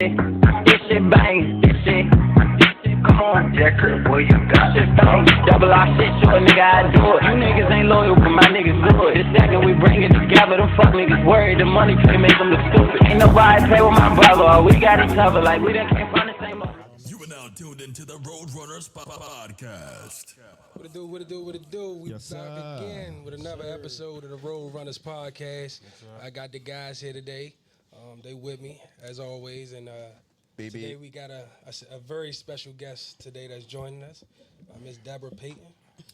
This shit bang, this shit. Come on, Jacker, boy, you got this thing. Double R shit, short nigga, I do it. You niggas ain't loyal, but my niggas good. The second we bring it together, them fuck niggas worried. The money can make them look stupid. Ain't nobody play with my brother. We got each other like we done came from the same. You are now tuned into the Roadrunners podcast. What it do, what it do, what it do? We Yes, back sir. again with another episode of the Roadrunners podcast. I got the guys here today. They with me, as always. And today we got a very special guest today that's joining us, Miss Deborah Peyton.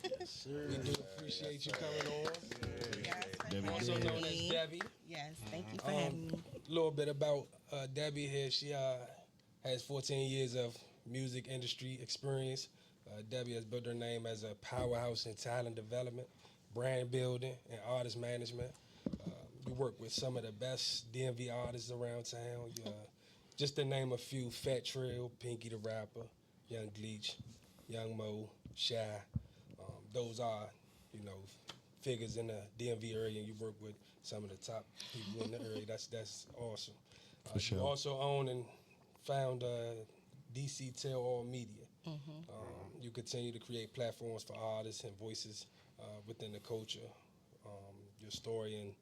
We do appreciate you coming on. Debbie, Also known as Debbie. Yes, thank you for having me. A little bit about Debbie here. She has 14 years of music industry experience. Debbie has built her name as a powerhouse in talent development, brand building, and artist management. You work with some of the best DMV artists around town. Just to name a few: Fat Trel, Pinky the Rapper, Young Gleech, Young Mo, Shy. Those are, figures in the DMV area. And you work with some of the top people in the area. That's awesome. For sure. You also own and found DC Tell All Media. You continue to create platforms for artists and voices within the culture. Your story and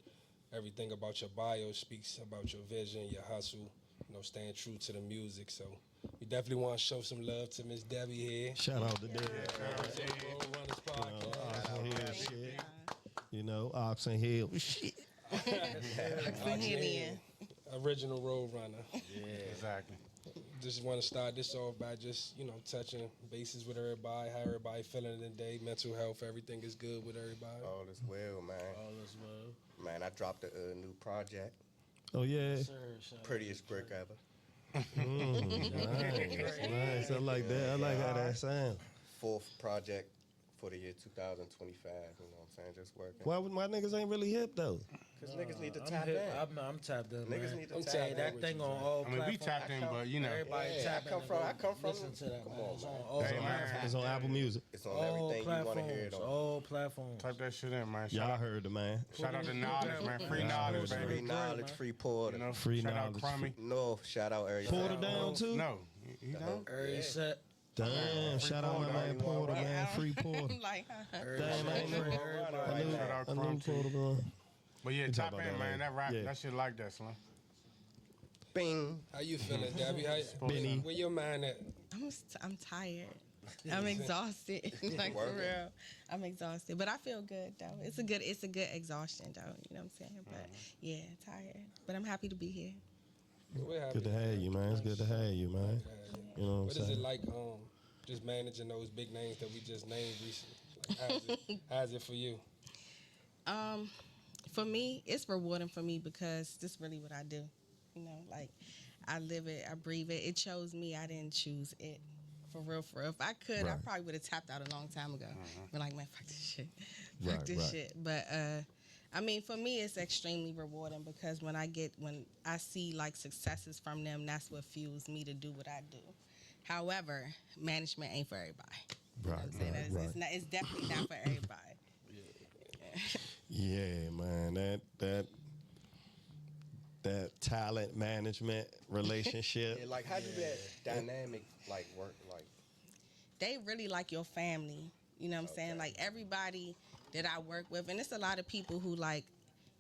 everything about your bio speaks about your vision, your hustle, staying true to the music. So we definitely want to show some love to Miss Debbie here. Shout out to Debbie. Oxon Hillians, shit. Oxon Hillians, shit. Oxon Hillians. Original Roadrunner. Yeah, exactly. Just want to start this off by just, touching bases with everybody, how everybody feeling today, mental health, everything is good with everybody. All is well, man. All is well. Man, I dropped a new project. Oh, yeah. Sir, Prettiest brick ever. Nice. I like that. I like how that sounds. Fourth project for the year 2025. You know what I'm saying? Just working. Why niggas ain't really hip, though? Because niggas need to I'm tap hip. in. I'm tapped in, man. Niggas need to I'm tap tapped in. That thing on all platforms. we tapped in, but Everybody Yeah, tapping. I come from. Listen to that, Come man. on, It's man. on all Hey, man. platforms. It's on Apple Music. It's on All everything you want to hear it platforms. on. All platforms. Type that shit in, man. Y'all heard the man. Shout out to knowledge, man. Free Yeah, knowledge, man. Free baby. knowledge, free porter. You know, Free shout knowledge. out Crummy. No, shout out area. Porter down, too? No, he don't. Every set. Damn, shout out my man Porter, man. Free Porter. Like, Damn, I ain't know. Shout out I knew Crummy. Porter, bro. But yeah, We tap talk about in, that man. later. That rap, Yeah. that shit like that, son. Bing. How you feeling, Debbie? Benny. Where your mind at? I'm tired. I'm exhausted. Like for Working. real. I'm exhausted. But I feel good though. It's a good exhaustion though. You know what I'm saying? But yeah, tired. But I'm happy to be here. We're happy. Good to have you, man. It's good to have you, man. You know what I'm What is it saying? like just managing those big names that we just named recently? Like, how's it for you? For me, it's rewarding for me because this is really what I do. Like I live it, I breathe it. It chose me. I didn't choose it. For real, for real. If I could, I Right. probably would have tapped out a long time ago. Been like, man, fuck this shit. Right, Fuck this right. shit. But I mean, for me, it's extremely rewarding because when I see like successes from them, that's what fuels me to do what I do. However, management ain't for everybody. You know what I'm saying? It's definitely not for everybody. Yeah, man. That talent management relationship. Yeah, like, how do that dynamic, work? They really like your family. You know what I'm saying? Like everybody that I work with, and it's a lot of people who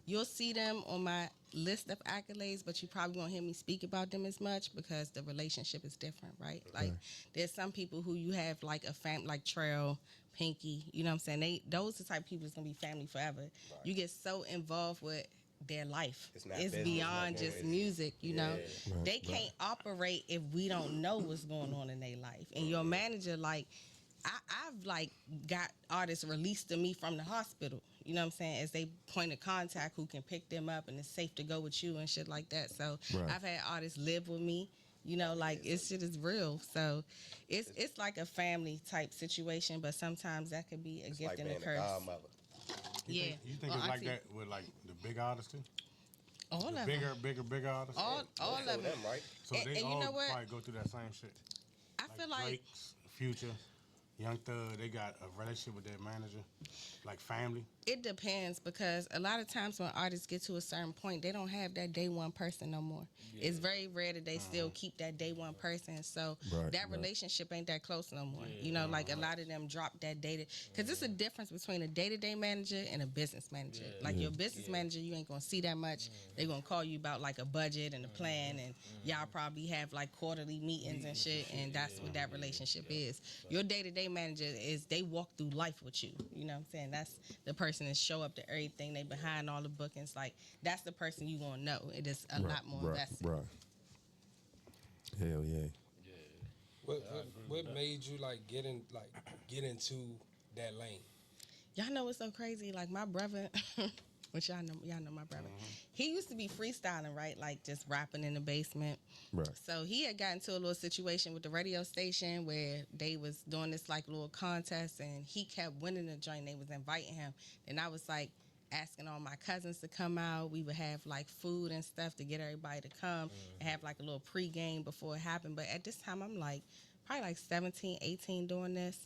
you'll see them on my list of accolades, but you probably won't hear me speak about them as much because the relationship is different, right? Like there's some people who you have like a family, like Trel, Pinky, you know what I'm saying? Those are the type of people that's gonna be family forever. Right. You get so involved with their life. It's beyond just music, you know. Right, they can't operate if we don't know what's going on in their life. And your manager, I've got artists released to me from the hospital, you know what I'm saying, as they point of contact who can pick them up and it's safe to go with you and shit like that. So Right. I've had artists live with me, it's shit is real. So it's like a family type situation, but sometimes that could be a gift Like and being a a curse. godmother. You think it's like auntie. that with like the big artists too? All The of them. bigger artists. All of them. Them, right? So and they you all know what? probably go through that same shit. I feel like Drake's, Future, Young Thug, they got a relationship with their manager, like family. It depends because a lot of times when artists get to a certain point, they don't have that day one person no more. Yeah. It's very rare that they still keep that day one person. So that relationship ain't that close no more. Yeah. You know, like a lot of them drop that data. Because it's a difference between a day-to-day manager and a business manager. Yeah. Like your business manager, you ain't going to see that much. They're going to call you about like a budget and a plan. And y'all probably have like quarterly meetings and shit. And that's what that relationship is. Your day-to-day manager is they walk through life with you. You know what I'm saying? That's the person that show up to everything. They behind all the bookings. Like that's the person you gonna know. It is a lot more invested. Right. Hell yeah. What made you like get into that lane? Y'all know what's so crazy? Like my brother, which y'all know my brother. He used to be freestyling, right? Like just rapping in the basement. Right. So he had gotten into a little situation with the radio station where they was doing this like little contest, and he kept winning the joint. They was inviting him, and I was like asking all my cousins to come out. We would have like food and stuff to get everybody to come and have like a little pregame before it happened. But at this time, I'm like probably like 17, 18 doing this.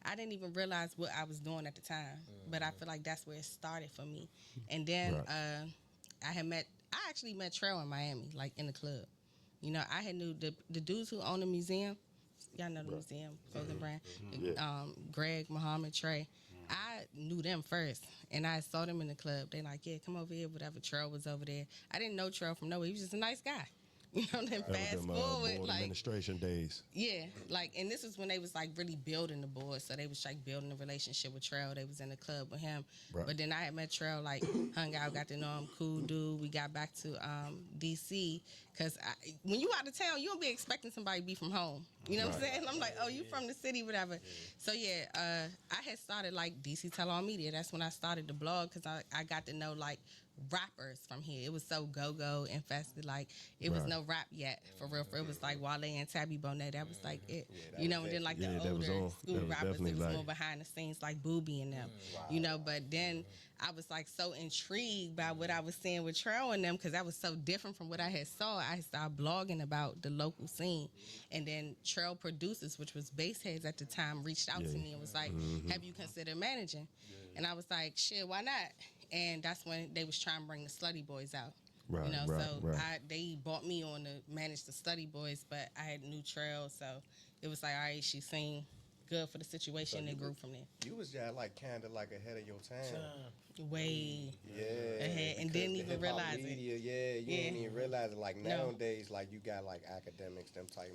I didn't even realize what I was doing at the time, but I feel like that's where it started for me. And then I actually met Trel in Miami, like in the club. You know, I had knew the dudes who own the museum. Y'all know the museum, clothing brand. Greg, Muhammad, Trey. I knew them first, and I saw them in the club. They like, yeah, come over here, whatever. Trel was over there. I didn't know Trel from nowhere. He was just a nice guy. You know, then fast forward, board like administration days. Yeah, like, and this is when they was like really building the board. So they was like building a relationship with Trel. They was in the club with him. Right. But then I had met Trel, like hung out, got to know him, cool dude. We got back to DC because when you out of town, you don't be expecting somebody to be from home. You know what I'm saying? I'm like, oh, you from the city, whatever. So yeah, I had started like DC Tell All Media. That's when I started the blog because I got to know like rappers from here. It was so go-go infested. Like it was no rap yet for real. It was like Wale and Tabby Bonet. That was like it. You know, and then like the older school rappers, it was like more behind the scenes like Booby and them. You know, but then I was like so intrigued by what I was seeing with Trel and them because that was so different from what I had saw. I started blogging about the local scene, and then Trel Producers, which was Baseheads at the time, reached out to me and was like, "Have you considered managing?" And I was like, "Shit, why not?" And that's when they was trying to bring the Slutty Boys out. Right, you know, they bought me on to manage the Slutty Boys, but I had new Trel, so it was like, all right, she seemed good for the situation and grew from there. You was just like kind of like ahead of your time. Way ahead, and didn't even realize media, it. You didn't even realize it. Like nowadays, like you got like academics, them type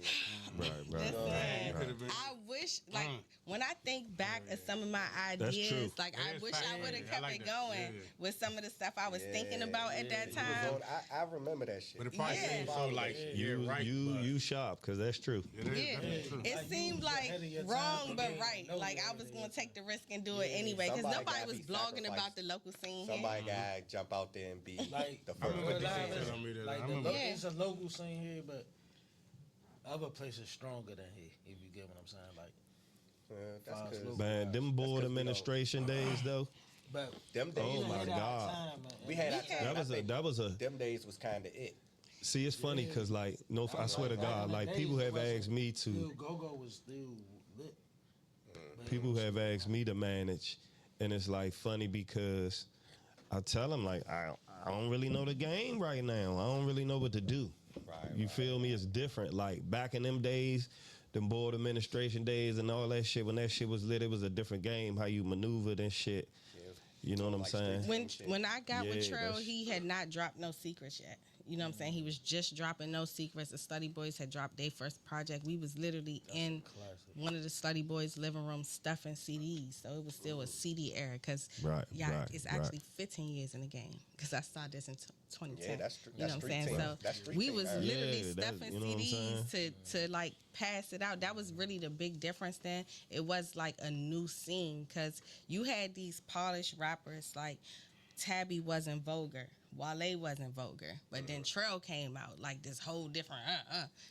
of I wish, like, when I think back of some of my ideas, like I wish I would have kept it going with some of the stuff I was thinking about at that time. I remember that shit. But it probably seems so like you sharp because that's true. It seemed like wrong but right. Like I was gonna take the risk and do it anyway because nobody was blogging about the local scene. Somebody gotta jump out there and be like the first. It's a local scene here, but other places stronger than here. If you get what I'm saying, like that's good. Man, them board administration days though. But them days, oh my God, we had our time. That was a. Them days was kind of it. See, it's funny because like I swear to God, like people have asked me to. Go-Go was still lit. People have asked me to manage. And it's like funny because I tell them like I don't really know the game right now. I don't really know what to do. You feel me? It's different. Like back in them days, them board administration days and all that shit. When that shit was lit, it was a different game. How you maneuvered and shit. You know what I'm saying? When I got with Trel, he had not dropped No Secrets yet. You know what I'm saying? He was just dropping No Secrets. The Slutty Boys had dropped their first project. We was literally in one of the Slutty Boys' living room stuffing CDs. So it was still a CD era because it's actually 15 years in the game because I started this in 2010. Yeah, that's true. You know what I'm saying? So we was literally stuffing CDs to like pass it out. That was really the big difference then. It was like a new scene because you had these polished rappers like Tabby wasn't vulgar. Wale wasn't vulgar, but then Trel came out like this whole different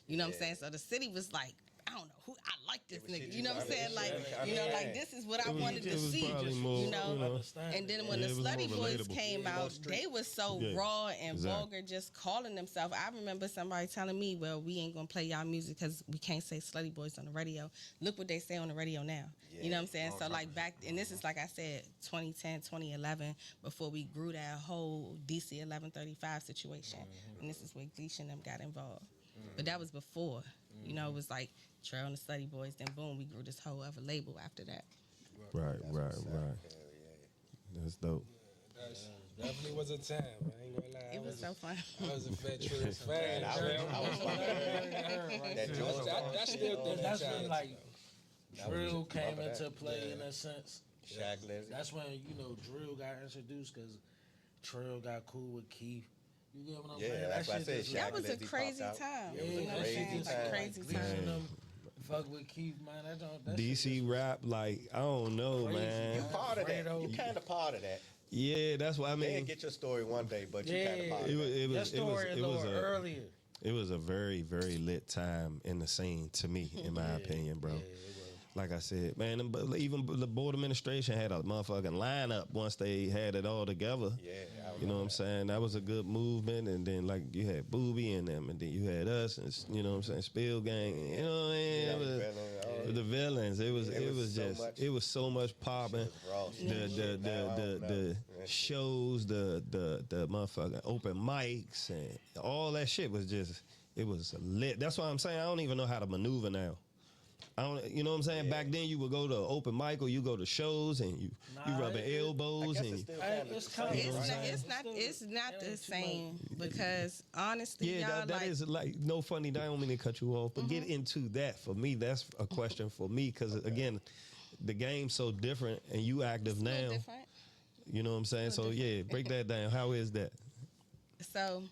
you know what I'm saying? So the city was like, I don't know who I like like this was shit nigga. you You know what I'm saying? understood. Like, you know, like this is what I wanted it to was see. probably more, You know. And then when Yeah, the it was more Slutty Boys relatable. came out, they was so Yeah, raw and exactly. vulgar, just calling themselves. I remember somebody telling me, "Well, we ain't gonna play y'all music because we can't say Slutty Boys on the radio." Look what they say on the radio now. You know what I'm saying? So like back, and this is like I said, 2010, 2011, before we grew that whole DC 1135 situation, and this is where Gleesh and them got involved. But that was before. You know, it was like Trel and the Slutty Boys. Then boom, we grew this whole other label after that. Right. That's dope. Definitely was a time. I ain't gonna lie. It was so fun. I was a Fat Trill's fan. I was that Jones. I still think That's that when like drill came into play in a sense. Shaq Leslie. That's when drill got introduced because Trel got cool with Keith. You get what I'm saying? Yeah, that's why I said just- Shaq That was a Leslie crazy popped out. time. It was You a know what I'm crazy saying? time. Crazy Gleason time. them fuck with Keith, man. That DC rap, like, I don't know, Crazy. man. You part of that. Fredo. You kind of part of that. Yeah, that's what I They'll mean. get your story one day, but you kind of part of It that. was, it Your was, story it was, earlier. it was a very, very lit time in the scene to me, in my opinion, bro. Like I said, man, but even the board administration had a motherfucking lineup once they had it all together. Yeah, You know what I'm saying? That was a good movement. And then, like, you had Booby and them, and then you had us, and, you know what I'm saying, Spill Gang. You know what I mean? Yeah, It was- the villains. It was so just, much- it was so much popping. The shows, the motherfucking open mics, and all that shit was just, it was lit. That's why I'm saying I don't even know how to maneuver now. I don't, you know what I'm saying? Back then, you would go to open mic or you go to shows and you rubbing elbows and It's not the same because honestly, yeah, y'all that like is like no funny. I don't mean to cut you off, but get into that for me. That's a question for me because again, the game's so different and you active a little now. different. You know what I'm saying? So yeah, break that down. How is that? So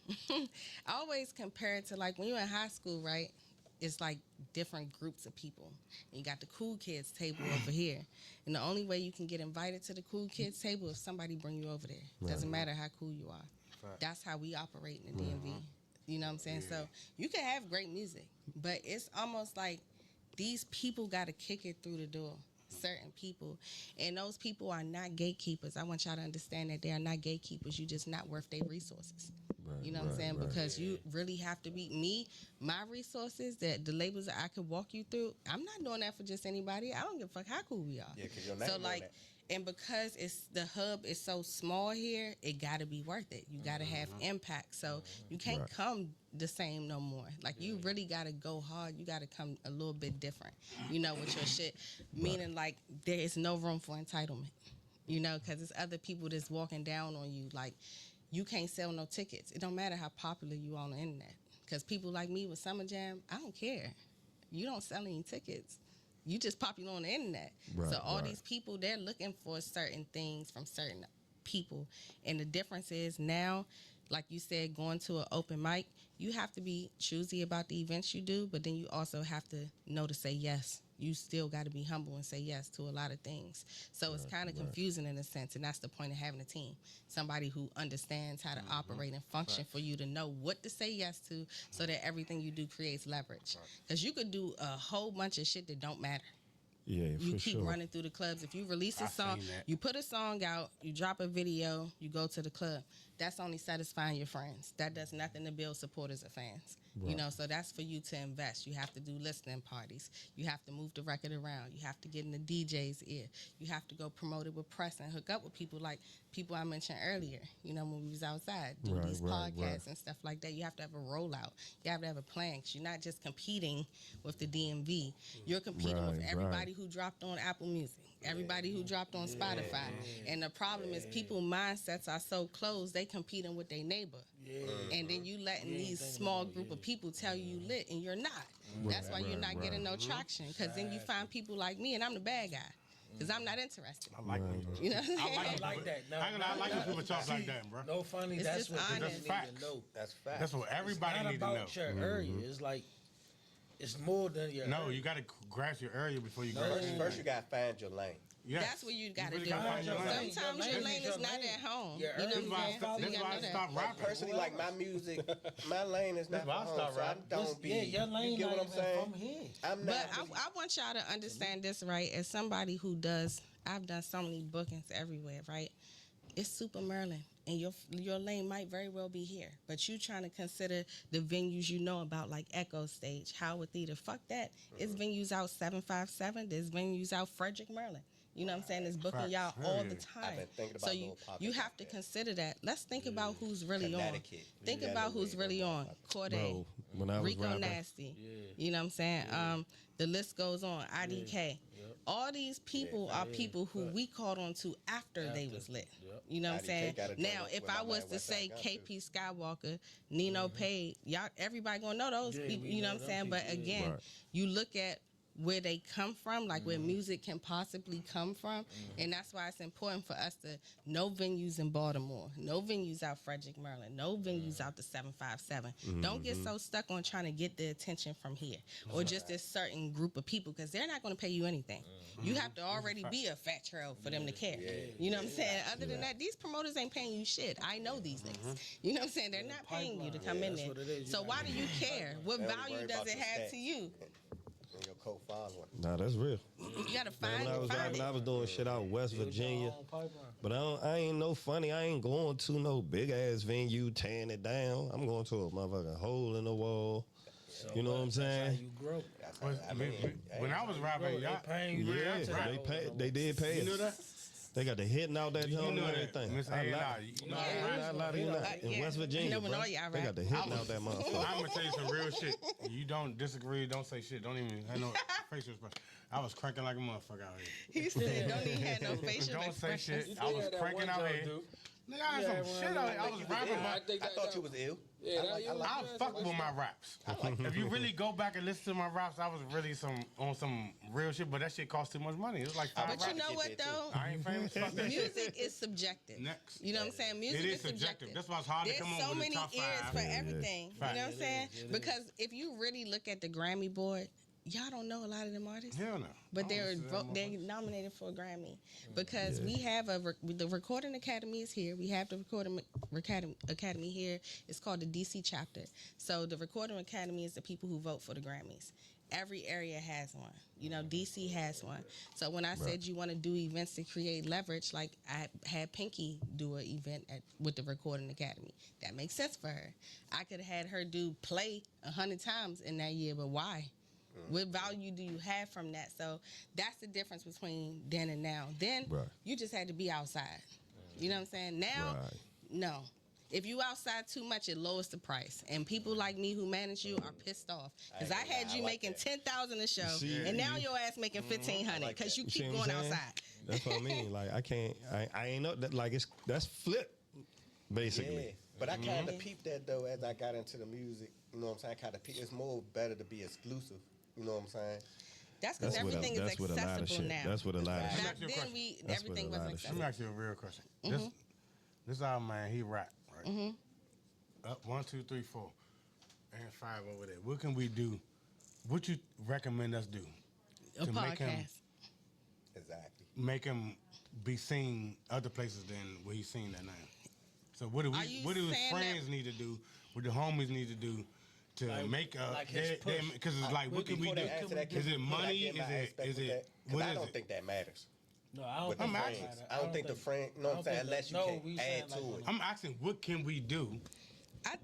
I always compare it to like when you're in high school, right? It's like different groups of people. And you got the cool kids table over here. And the only way you can get invited to the cool kids table is somebody bring you over there. Doesn't matter how cool you are. That's how we operate in the DMV. You know what I'm saying? So you can have great music, but it's almost like these people got to kick it through the door. Certain people, and those people are not gatekeepers. I want y'all to understand that they are not gatekeepers. You're just not worth their resources. You know what I'm saying? Because you really have to be me. My resources, that the labels that I could walk you through, I'm not doing that for just anybody. I don't give a fuck how cool we are. Yeah, because your name So on like, that. and because it's the hub is so small here, it got to be worth it. You got to have impact. So you can't come the same no more. Like you really got to go hard. You got to come a little bit different. You know, with your shit. Meaning like there is no room for entitlement. You know, because it's other people that's walking down on you. Like you can't sell no tickets. It don't matter how popular you are on the internet. Because people like me with Summer Jam, I don't care. You don't sell any tickets. You just popular on the internet. So all these people, they're looking for certain things from certain people. And the difference is now, like you said, going to an open mic, you have to be choosy about the events you do, but then you also have to know to say yes. You still got to be humble and say yes to a lot of things. So it's kind of confusing in a sense, and that's the point of having a team. Somebody who understands how to operate and function for you to know what to say yes to so that everything you do creates leverage. Because you could do a whole bunch of shit that don't matter. Yeah, You for keep sure. running through the clubs. If you release a song, seen that. you put a song out, you drop a video, you go to the club. That's only satisfying your friends. That does nothing to build supporters or fans. You know, so that's for you to invest. You have to do listening parties. You have to move the record around. You have to get in the DJ's ear. You have to go promote it with press and hook up with people like people I mentioned earlier, you know, when we was outside, do these podcasts and stuff like that. You have to have a rollout. You have to have a plan. 'Cause you're not just competing with the DMV. You're competing with everybody who dropped on Apple Music, everybody who dropped on Spotify. And the problem is people mindsets are so closed, they competing with their neighbor. And then you letting these small group of people tell you lit and you're not. That's why you're not getting no traction. Because then you find people like me and I'm the bad guy. Because I'm not interested. I like when You know what I'm saying? I like that. No, I like when people talk like that, bro. No funny. It's That's just what honest. people That's need facts. to know. That's fact. That's what everybody It's not need to know. about your area. It's like it's more than your No, area. you got to grasp your area before you First, grasp. first you got to find your lane. Yes. That's what you got to really do. gotta find your lane. Sometimes your lane is not at home. Yeah, You know what I'm saying? That's So you why I gotta know stopped that. rapping. Personally, like my music, my lane is not That's why I for home, stopped so I rapping. don't be. Yeah, your lane you get what not I'm even saying? from here. I'm But not. I want y'all to understand this, right? As somebody who does, I've done so many bookings everywhere, right? It's Super Merlin, and your lane might very well be here, but you trying to consider the venues you know about, like Echo Stage, Howard Theater. Fuck that. It's venues out 757. There's venues out Frederick, Maryland. You know what I'm saying? It's booking Facts. y'all Hell all yeah. the I've time. been thinking So about you little pop-ups have like to that. consider that. Let's think about who's really on. Connecticut. Think Yeah, about the who's way really them on. motherfuckers. Corday, Bro, when I was Rico rapping, Nasty. You know what I'm saying? The list goes on. IDK. All these people are people who we called on to after they was lit. You know what I'm IDK saying? got a joint Now, with if my I was man to Westside say Gun, KP Skywalker, Nino Page, y'all, everybody gonna know those Yeah, people. we You know know what I'm them saying? But people, yeah. again, Right. you look at where they come from, like where music can possibly come from, and that's why it's important for us to know venues in Baltimore, know venues out Frederick, Maryland, know venues out the 757. Don't get so stuck on trying to get the attention from here or just this certain group of people, because they're not going to pay you anything. You have to already be a fat trail for them to care. You know what I'm saying? Other than that, these promoters ain't paying you shit. I know these niggas. You know what I'm saying? They're not paying you to come in that's there. what it is. You So gotta why do you care? What They only value worry does about it your have stats. to you? And your co-following. Nah, that's real. You gotta Man, when I was find rapping, I it. was doing shit out West Build your Virginia. own pipeline. But I ain't no funny. I ain't going to no big ass venue tearing it down. I'm going to a motherfucking hole in the wall. You know what I'm That's how saying? you grow. That's But, I mean, when I was rapping, y'all, paying you. Yeah, they did pay you us. know that? They got the hitting out that You joint know and that, everything. Miss I A&R, lie. you know I lie to you not. In yeah. West I Virginia, know bro, when all y'all they rap. got the hitting out that motherfucker. I'm gonna tell you some real shit. You don't disagree, don't say shit. Don't even have no facial expression. I was cranking like a motherfucker out here. He said, "Don't even have no facial Don't say expressions." shit. I was cranking out here. Nigga, I had some shit out here. I was rapping, but I thought you was ill. I fuck with my raps. If you really go back and listen to my raps, I was really on some real shit, but that shit cost too much money. It was like 5 But you raps. know what though? I ain't famous. Fuck that shit. Music is subjective. Next. You know what I'm saying? Music It is is subjective. subjective. That's why it's hard to There's come up so with a many top ears five. for everything. You know what I'm saying? Because if you really look at the Grammy board, y'all don't know a lot of them artists. Hell no. But I they're don't listen to them they're nominated for a Grammy because we have the Recording Academy is here. We have the Recording Academy here. It's called the DC chapter. So the Recording Academy is the people who vote for the Grammys. Every area has one. You know, DC has one. So when I said you want to do events to create leverage, like I had Pinky do an event with the Recording Academy. That makes sense for her. I could have had her do play 100 times in that year, but why? What value do you have from that? So that's the difference between then and now. Then you just had to be outside. You know what I'm saying? Now, no. If you outside too much, it lowers the price. And people like me who manage you are pissed off. Because I had you making $10,000 a show, and now your ass making $1,500 because you keep going outside. That's what I mean. Like I ain't know that. Like that's flip, basically. Yeah. But I kind of peeped that though as I got into the music. You know what I'm saying? I kind of peeped. It's more better to be exclusive. You know what I'm saying? That's because everything is accessible now. That's what a lot of shit. Back then, everything wasn't Let accessible. me ask you a real question. This our man, he rap, right? Up 1, 2, 3, 4, and 5 over there. What can we do? What you recommend us do? A to podcast. Exactly. Make him be seen other places than where he's seen that now. So what do his friends need to do? What the homies need to do to make because it's like what can we do? Is it money? Is it what is I don't it? think that matters. No, I don't With the think friends. I don't think the friend, you know what I'm saying, unless you can add to it. I'm asking what can we do?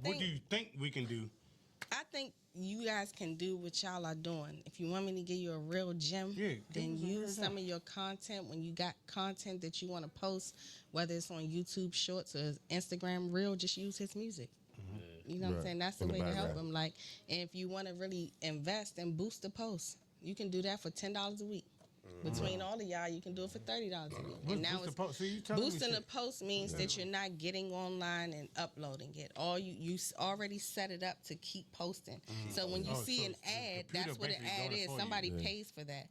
What do you think we can do? I think you guys can do what y'all are doing. If you want me to give you a real gem, then use some of your content. When you got content that you want to post, whether it's on YouTube Shorts or Instagram Reel, just use his music. You know what I'm saying? That's the way to help him. Like, and if you want to really invest and boost the post, you can do that for $10 a week. Between all of y'all, you can do it for $30 a week. And now it's boosting the post means that you're not getting online and uploading it. All you already set it up to keep posting. So when you see an ad, that's what an ad is. Somebody pays for that.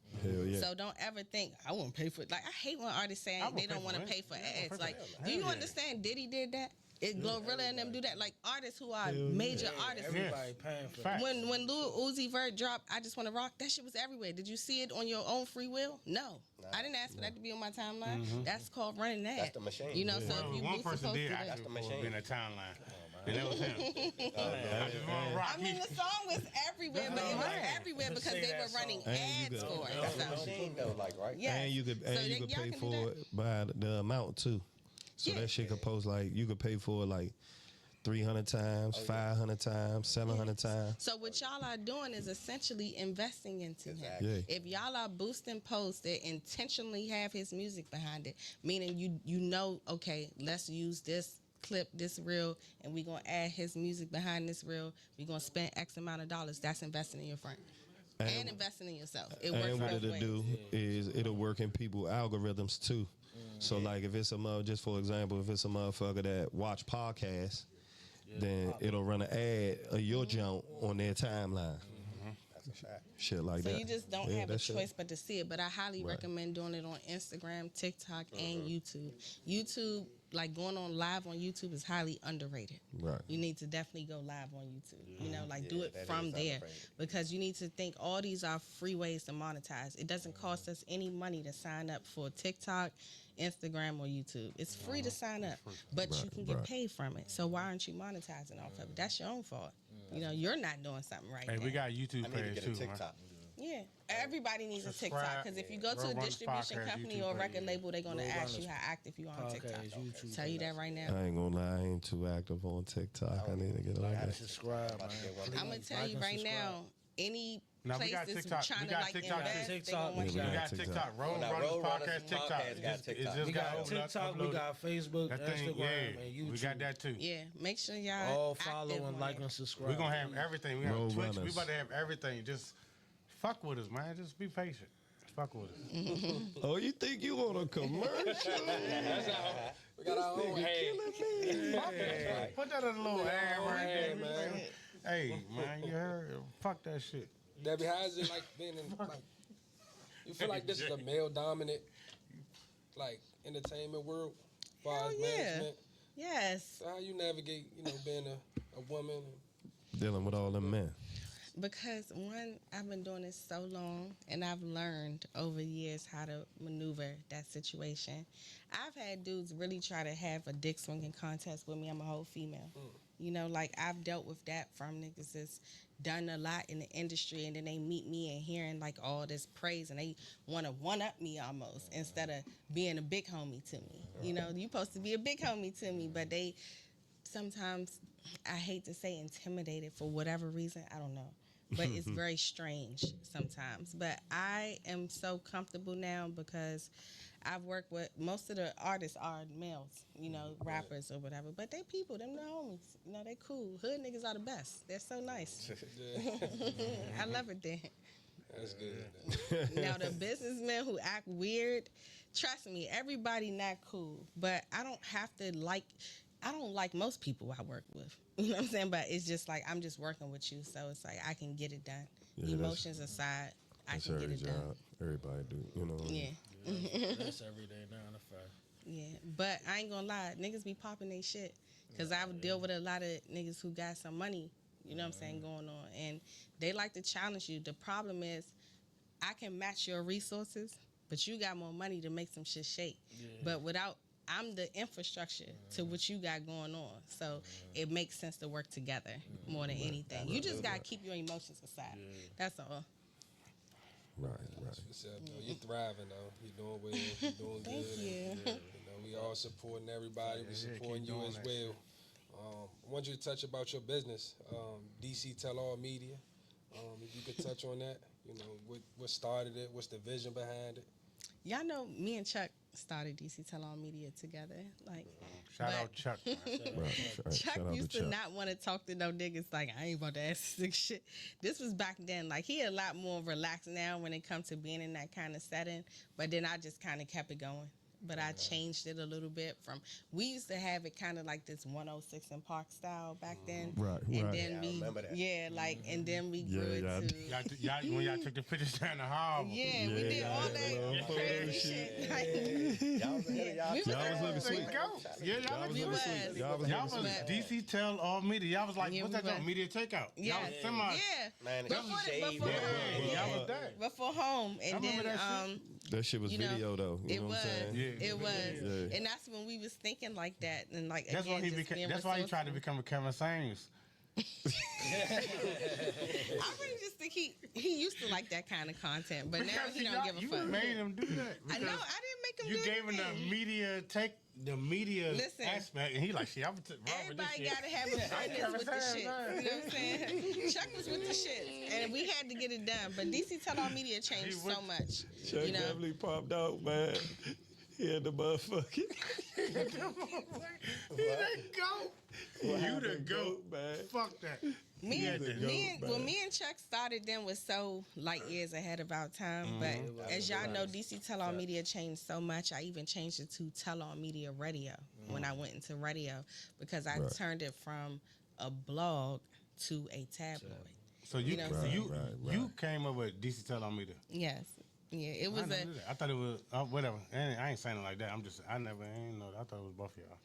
So don't ever think I won't pay for it. Like I hate when artists say they don't want to pay for ads. Like, do you understand? Diddy did that. Glorilla and them do that. Like artists who are major artists. Everybody paying for it. When Lil Uzi Vert dropped I Just Wanna Rock, that shit was everywhere. Did you see it on your own free will? No. I didn't ask for that to be on my timeline. That's called running that. That's the machine. You know, so if you one person did that's ask the for machine. being a timeline. And that was him. I just want to rock. I mean, the song was everywhere, but it was everywhere because they were running ads for it. That's the machine though, like, right? Yes. And you could So pay y'all can for do it by the amount too. So that shit could post like you could pay for it like 300 times, 500 times, 700 times. So what y'all are doing is essentially investing into him. Yeah. If y'all are boosting posts that intentionally have his music behind it, meaning you know, okay, let's use this clip, this reel, and we're going to add his music behind this reel. We're going to spend X amount of dollars. That's investing in your friend. And investing in yourself. It works And what both it'll ways. do is it'll work in people algorithms too. So like if it's just for example, if it's a motherfucker that watch podcasts, then it'll run an ad of your junk on their timeline. That's a fact. Shit like So that. you just don't have a that shit. choice but to see it. But I highly recommend doing it on Instagram, TikTok, and YouTube. YouTube, like going on live on YouTube, is highly underrated. Right. You need to definitely go live on YouTube. You know, like do it that from is there. underrated. Because you need to think all these are free ways to monetize. It doesn't cost us any money to sign up for TikTok, Instagram, or YouTube. It's free to sign up, but you can get paid from it. So why aren't you monetizing off of it? That's your own fault. You know, you're not doing something right. Hey, now. we got YouTube I need to page get too, a TikTok. Yeah, everybody needs a TikTok Subscribe. because if you go to a Roadrunners distribution Podcast company YouTube or a page. record label, they're gonna ask you Roadrunners how active you are on TikTok. Podcast, YouTube. Tell you that right now. I ain't gonna lie, I ain't too active on TikTok. I need to get on Gotta that. subscribe, man. I'm gonna tell you right now, any Now, we place got that's TikTok. trying We to got like TikTok. invest, they TikTok. gonna want We you. got TikTok. TikTok. Now, Roadrunners Roadrunners Podcast TikTok. Podcast got It TikTok. just We got got uploaded. TikTok, we got Facebook, That thing, Instagram, yeah. and YouTube. We got that too. Yeah, make sure y'all All active follow and on like it. and subscribe. We're gonna have everything. We have Twitch. We Roadrunners. about to have everything. Just fuck with us, man. Just be patient. Fuck with us. Oh, you think you want a commercial? We got our own ad. Put that in a little ad right there, man. Hey, man, you heard? Fuck that shit. Debbie, how is it like being in like? You feel like this is a male dominant, like entertainment world, as far Hell as yeah. management. Yes, So how you navigate, being a woman? Dealing with all them men. because one, I've been doing this so long, and I've learned over years how to maneuver that situation. I've had dudes really try to have a dick swinging contest with me. I'm a whole female. You know, like I've dealt with that from niggas that's done a lot in the industry, and then they meet me and hearing like all this praise, and they want to one up me almost instead of being a big homie to me. You know, you supposed to be a big homie to me, but they sometimes, I hate to say intimidated for whatever reason, I don't know. But it's very strange sometimes. But I am so comfortable now because I've worked with, most of the artists are males, rappers or whatever. But they people, them the homies. They cool. Hood niggas are the best. They're so nice. I love it there. That's good. Now the businessmen who act weird, trust me, everybody not cool. But I don't like most people I work with. You know what I'm saying? But it's just like I'm just working with you, so it's like I can get it done. Yeah, Emotions aside, I That's can get every it job. done. Everybody do. Yeah. That's every day, 9 to 5. Yeah, but I ain't gonna lie, niggas be popping they shit. Cause I would deal with a lot of niggas who got some money, you know what I'm saying, going on. And they like to challenge you. The problem is I can match your resources, but you got more money to make some shit shake. Yeah. But I'm the infrastructure to what you got going on. So it makes sense to work together more than anything. You just gotta keep your emotions aside. That's all. Right. What's up, though? You're thriving, though. You're doing well. You're doing Thank good. you. And, we all supporting everybody. We supporting keep you doing as that well. I want you to touch about your business, DC Tell All Media. If you could touch on that, what started it, what's the vision behind it? Y'all know me and Chuck started DC Tell All Media together. Like, Shout but out Chuck. Man. Right. Chuck Shout out used to to Chuck. not want to talk to no niggas. Like, I ain't about to ask this shit. This was back then. Like, he a lot more relaxed now when it comes to being in that kind of setting. But then I just kind of kept it going. but I changed it a little bit from. We used to have it kind of like this 106 and Park style back then, Right, and right. then I remember that. and then we grew it to. When y'all took the pictures down the hall. Yeah, we did all that crazy shit. Like, Y'all was ahead of we y'all. Y'all was looking sweet. Yeah, y'all We was was. Y'all was DC Tell All Media. Y'all was like, Yeah, what's we that called? was. Media Takeout. Yeah, Y'all was semi. yeah. Man, Before shade. Y'all was there. Before home, and remember then that shit. That shit was You know, video though. You it know was, what I'm saying? Yeah. it was, Yeah. and that's when we was thinking like that, and like That's why again, he just became. being That's why he tried to resourceful. become a Kevin Samuels. I really just think he used to like that kind of content, but now he don't give a you fuck. made him do that. I know, I because didn't make him You do gave him anything. the media Listen. aspect, and he like, shit, I'm gonna run with this Everybody shit. gotta have a business with the shit. You know what I'm saying? Chuck was with the shit, and we had to get it done. But DC Tell All Media changed so much. Chuck You know, definitely popped out, man. He had the motherfucking. He the goat. You the goat, man. Fuck that. me goat, and me and Chuck started then was so light years ahead of our time. But as y'all know, DC Tell All Media changed so much. I even changed it to Tell All Media Radio when I went into radio because I turned it from a blog to a tabloid. So you know what I'm saying? you came up with DC Tell On Media. Yes. Yeah, it was I thought it was whatever. I ain't saying it like that. I ain't know. I thought it was both of y'all.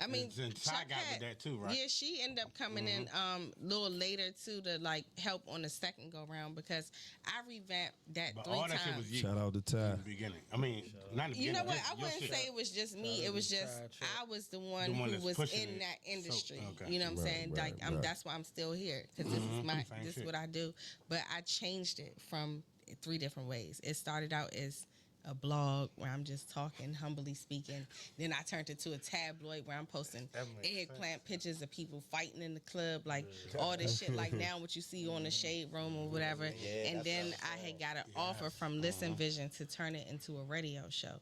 I mean, And Ty Chuck got had, with that too, right? Yeah, she ended up coming in a little later too to like help on the second go round because I revamped that But 3 all times. that shit was you. Shout out to Ty. In the beginning. I mean, not in the You beginning. know what? just I your wouldn't shit. say it was just me. It was just I was the one The one who that's was pushing in it. that industry. So, okay. You know what I'm saying? Right, Like right. that's why I'm still here because this is my Same this is shit. what I do. But I changed it from 3 different ways. It started out as a blog where I'm just talking, humbly speaking. Then I turned it to a tabloid where I'm posting That makes eggplant pictures of people fighting in the club, like all this shit, like now what you see on the Shade Room or whatever. And then I had got an offer from Listen Vision to turn it into a radio show.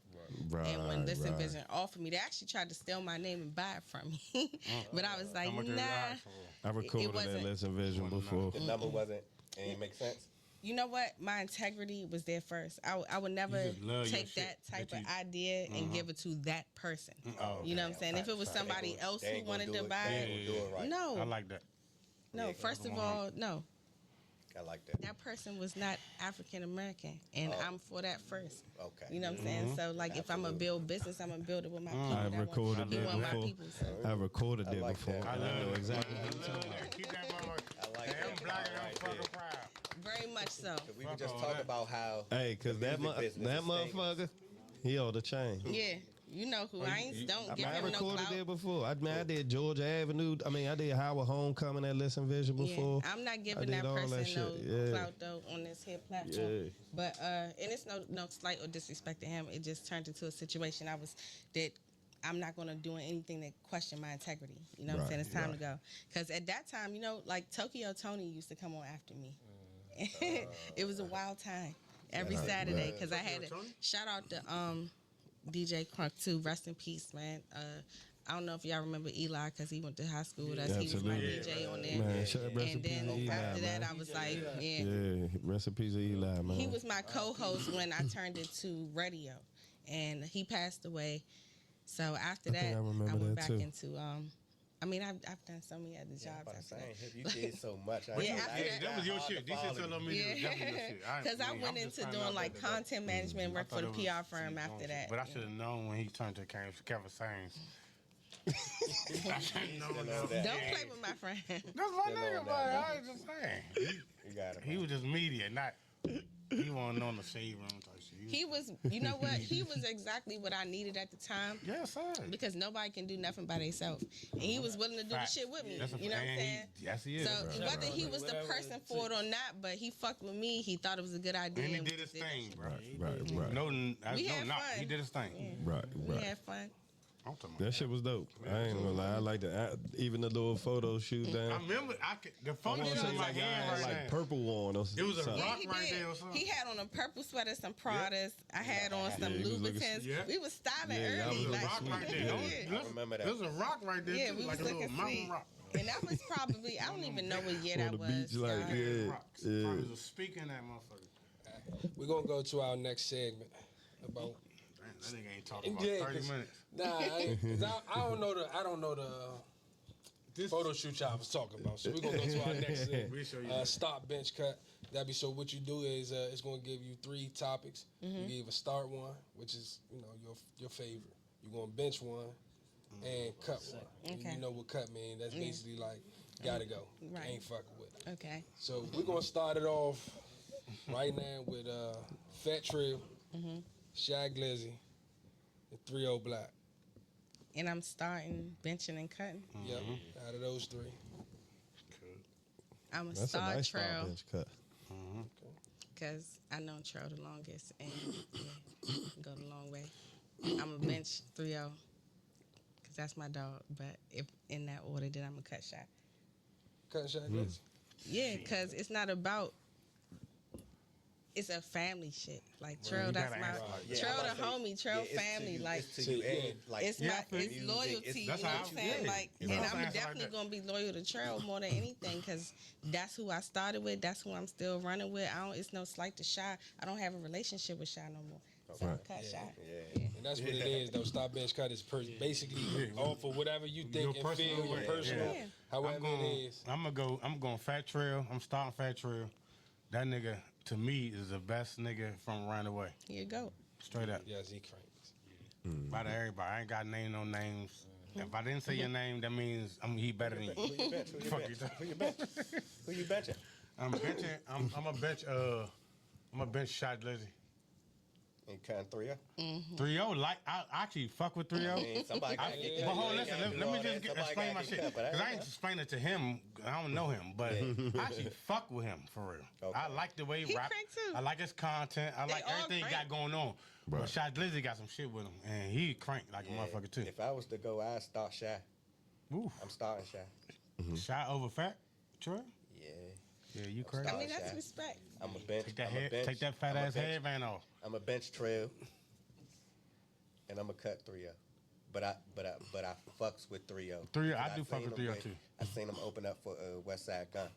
Right, And when Listen right. Vision offered me, they actually tried to steal my name and buy it from me. But I was like, How much it nah. ride for? I recorded that wasn't- Listen Vision before. The number wasn't, it didn't make sense. You know what? My integrity was there first. I would never just love your take shit that type that of you- idea and give it to that person. Oh, You know what I'm saying? If it was somebody else who wanted to buy They it, ain't gonna do it right. no, I like that. no. Yeah, First of all, no. I like that. That person was not African American, and I'm for that first. Okay. You know what I'm saying? So, like, if I'm gonna build business, I'm gonna build it with my people. I've that recorded want, that you want my before. people. So. I recorded that like before. that. I know exactly. Keep that motherfucker. I like Hey, I'm that. black and I'm Right fucking there. proud. Very much so. We were just all talking that. about how. Hey, cause the that music business that is staying. motherfucker, he on the chain. Yeah, you know who I ain't. Don't give I him no recorded clout. it before. I did Georgia Avenue. I mean, I did Howard Homecoming at Listen Vision before. Yeah, I'm not I giving did that all person that shit. no Yeah. clout though on this here platform. Yeah. But and it's no slight or disrespect to him. It just turned into a situation that I'm not gonna do anything that question my integrity. You know what I'm saying? It's time to go. Because at that time, you know, like Tokyo Tony used to come on after me. It was a wild time every Saturday because I had to shout out to DJ Crunk too. Rest in peace, man. I don't know if y'all remember Eli because he went to high school with us. He was my Absolutely. DJ on there. Man, rest in And peace then to Eli, after that, man. I was like, yeah. Yeah, rest in peace to Eli, man. He was my co-host when I turned it to radio, and he passed away. So after I think that, I remember went that back too. into I mean, I've done so many other jobs after that. You did so much. Yeah, after that- That was your shit. DC Tell On Media was definitely your shit. Because I went into doing like content management work for the PR firm after that. But I should have known when he turned to Kevin Samuels. I should have known that. Don't play with my friend. That's my nigga, but I was just saying. You got it. He was just media, not. He wasn't on the shade room type shit. He was, you know what? He was exactly what I needed at the time. Yes, sir. Because nobody can do nothing by themselves. And he was willing to do Facts. the shit with me. That's a You know what I'm and saying? Yes, he is. So whether he was the person for it or not, but he fucked with me, he thought it was a good idea. And he we did his just thing, bro. Right. No, We had no, fun. he did his thing. Right. We had fun. I'm talking That about shit was dope. I ain't gonna lie. I like that. Even the little photo shoot I down. remember the I photo want was to in say my like, hand I had right like now. purple on or It was a something. rock He right did. there or something. He had on a purple sweater, some Pradas. I had on some he was looking- Louboutins. Yeah. We was styling Yeah, y'all early. was There was a rock sweet. right there. Yeah. I remember that. There was a rock right there Yeah, too, we like was a little looking mountain sweet. rock. And that was probably, I don't even know what year On that the was. beach, like, God. yeah. Rocks. Yeah. Probably was a speaker in that motherfucker. We're gonna go to our next segment about That nigga ain't talking about 30 minutes. Nah, I don't know the photo shoot y'all was talking about. So we're gonna go to our next stop bench cut. Debbie, so what you do is it's gonna give you 3 topics. You give a start one, which is your favorite. You're gonna bench one and cut one. Okay. You know what cut mean? That's basically like gotta go. Right. Ain't fucking with it. Okay. So we're gonna start it off right now with Fat Trel, Shy Glizzy, and 3-0 Black. And I'm starting benching and cutting. Yep. Out of those 3. I'm gonna That's start a nice Trel stop bench cut. because I know Trel the longest and go the long way. I'm gonna bench 3-0 because that's my dog. But if in that order, then I'm gonna cut Shy. Cut Shy Glizzy. Yeah, because it's not about. It's a family shit. Like Trel, that's my Trel the homie, Trel family. Like it's to you and like it's loyalty. You know what I'm saying? Like, and I'm definitely gonna be loyal to Trel more than anything because that's who I started with. That's who I'm still running with. It's no slight to Shy. I don't have a relationship with Shy no more. So I'm cut Shy. Yeah. And that's what it is though. Stop bench cut is basically all for whatever you think and feel, your personal, however it is. I'm going Fat Trel. I'm starting Fat Trel. That nigga, to me, is the best nigga from around the way. Here you go. Straight up. Yeah, Z cranks. By to everybody. I ain't got name no names. If I didn't say your name, that means he better than you. Who you bench? Who you bench? Who you benching? I'm benching. I'm a bench Shot Glizzy. And cutting 3-0. 3-0, like I actually fuck with 3-0. Somebody gotta get that. But hold on, listen. Let me just explain my shit. Because I ain't explain it to him. I don't know him, but I actually fuck with him for real. Okay. I like the way he rap. crank too. I like his content. I like everything he got going on. But Shot Glizzy got some shit with him, and he crank like a motherfucker too. If I was to go, I'd start Shy. Oof. I'm starting Shy. Shot over Fat Trel? Yeah. Yeah, you crazy. I mean, that's respect. I'm a bench. Take that fat ass headband off. I'm a bench Trel. And I'm gonna cut 3-0. But I fucks with 3-0. 3-0, I do fuck with 3-0 too. I seen him open up for West Side Gun.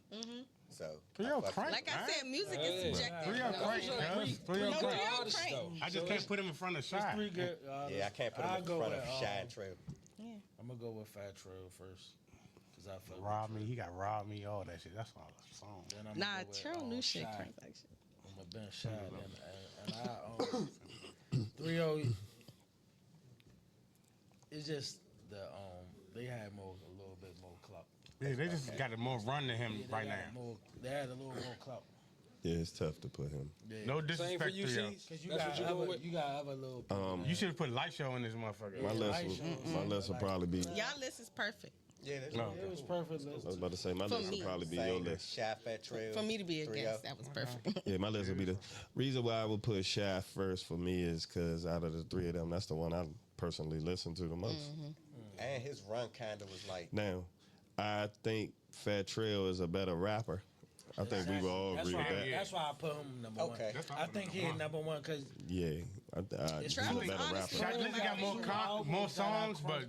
So 3-0 crank. Like I said, music is subjective. 3-0 crank, cuz. 3-0 crank. Crank. I just can't put him in front of Shy. yeah, I can't put him in front of Shy and Trel. I'm gonna go with Fat Trel first. Cause I feel Rob me, he got robbed me, all that shit. That's all the song. Nah, Trel new shit crank like shit. I'm a bench Shy and I 3-0. It's just they had a little bit more clout. Yeah, they just got a more run than him right now. They had a little more clout. Yeah, it's tough to put him. Yeah. No Same disrespect for to you, you. C's? Cause you got other little. You should have put Light Show in this motherfucker. My list will probably be. Y'all list is perfect. Yeah, that's No. It was perfect. I was about to say my For list me. will probably be your list. Shy, Fat Trel. For me to be a 3-0. guest, that was perfect. Yeah, my list will be the reason why I would put Shy first for me is because out of the 3 of them, that's the one I personally listen to the most. And his run kind of was like. Now, I think Fat Trel is a better rapper. I think we will all agree with that. That's why I put him number one. I think he's number one because Yeah, he's a Trel is better rapper. honestly- Shot Glizzy got more songs, but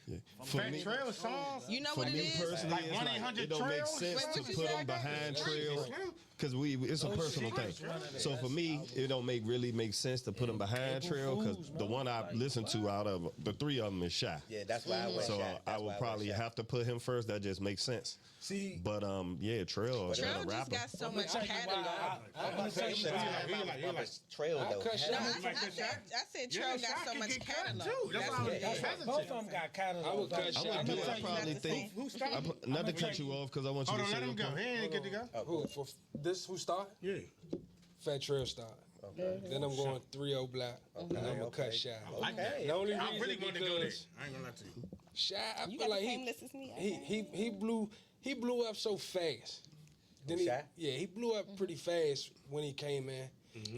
Yeah. For Fat me, Trel songs. You know for what it me is? personally, Like it's 1-800 it don't make Trel? sense Wait, to what you put said? them behind Trel because it's a personal thing. So for me, it don't really make sense to put them behind Trel because the one I listen to out of the 3 of them is Shy. Yeah, that's why I went So Shy. I would probably have to put him first. That just makes sense. see. But yeah, Trel, a Trel better just rapper. got so much catalog. I'm about to say Trel though. I said Trel got so much catalog. That's why Both of them got catalog. I would cut I Shy. would do. I Not probably the think. same. Not to cut you off because I want you Hold to on, say let him your go. point. He ain't good to go. Who for this? Who start? Yeah. Fat Trel start. Then I'm going 3-0 Black. And I'm gonna cut Shy. The only I reason really want to go there. because I ain't gonna lie to you. Shy, I You feel got like the same list as me. he blew up so fast. Then Shy? he blew up pretty fast when he came in.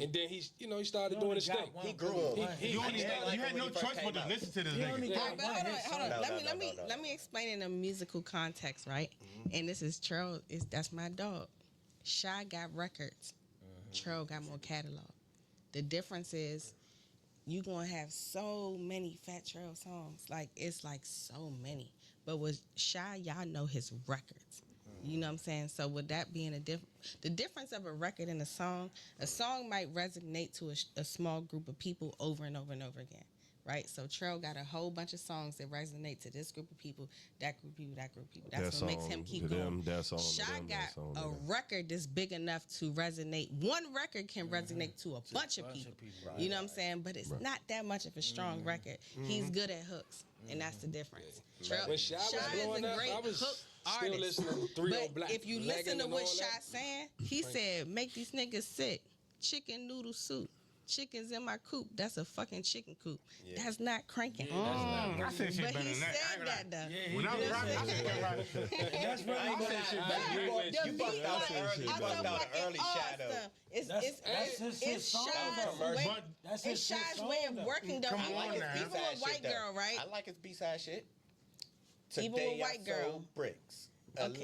And then he started doing his thing. He grew on. You had no choice but to listen to this nigga. All right, but hold on. No, Let me explain in a musical context, right? And this is Trel. That's my dog. Shy got records. Trel got more catalog. The difference is you gonna have so many Fat Trel songs. Like it's like so many. But with Shy, y'all know his records. You know what I'm saying? So with that being the difference of a record and a song might resonate to a small group of people over and over and over again. Right, so Trel got a whole bunch of songs that resonate to this group of people, that group of people, that group of people. That's what makes him keep going. Shot got a record that's big enough to resonate. One record can resonate to a bunch of people. You know what I'm saying? But it's not that much of a strong record. He's good at hooks, and that's the difference. Trel, When Shot was blowing up, I was hook still artist. listening to 3 But Black. if you listen to what Shot saying, he said, "Make these niggas sick. Chicken noodle soup. Chickens in my coop." That's a fucking chicken coop. Yeah. That's not cranking. I said shit But better he than that. said that though. Yeah, When I was rapping, I said right. That's really I said shit better. You bust out the early, shot though. That's his song. That's his Shot's way of working though. Come Even on with now. even with White Girl, right? I like his B-side shit. Even with White Girl. Sold bricks. Okay,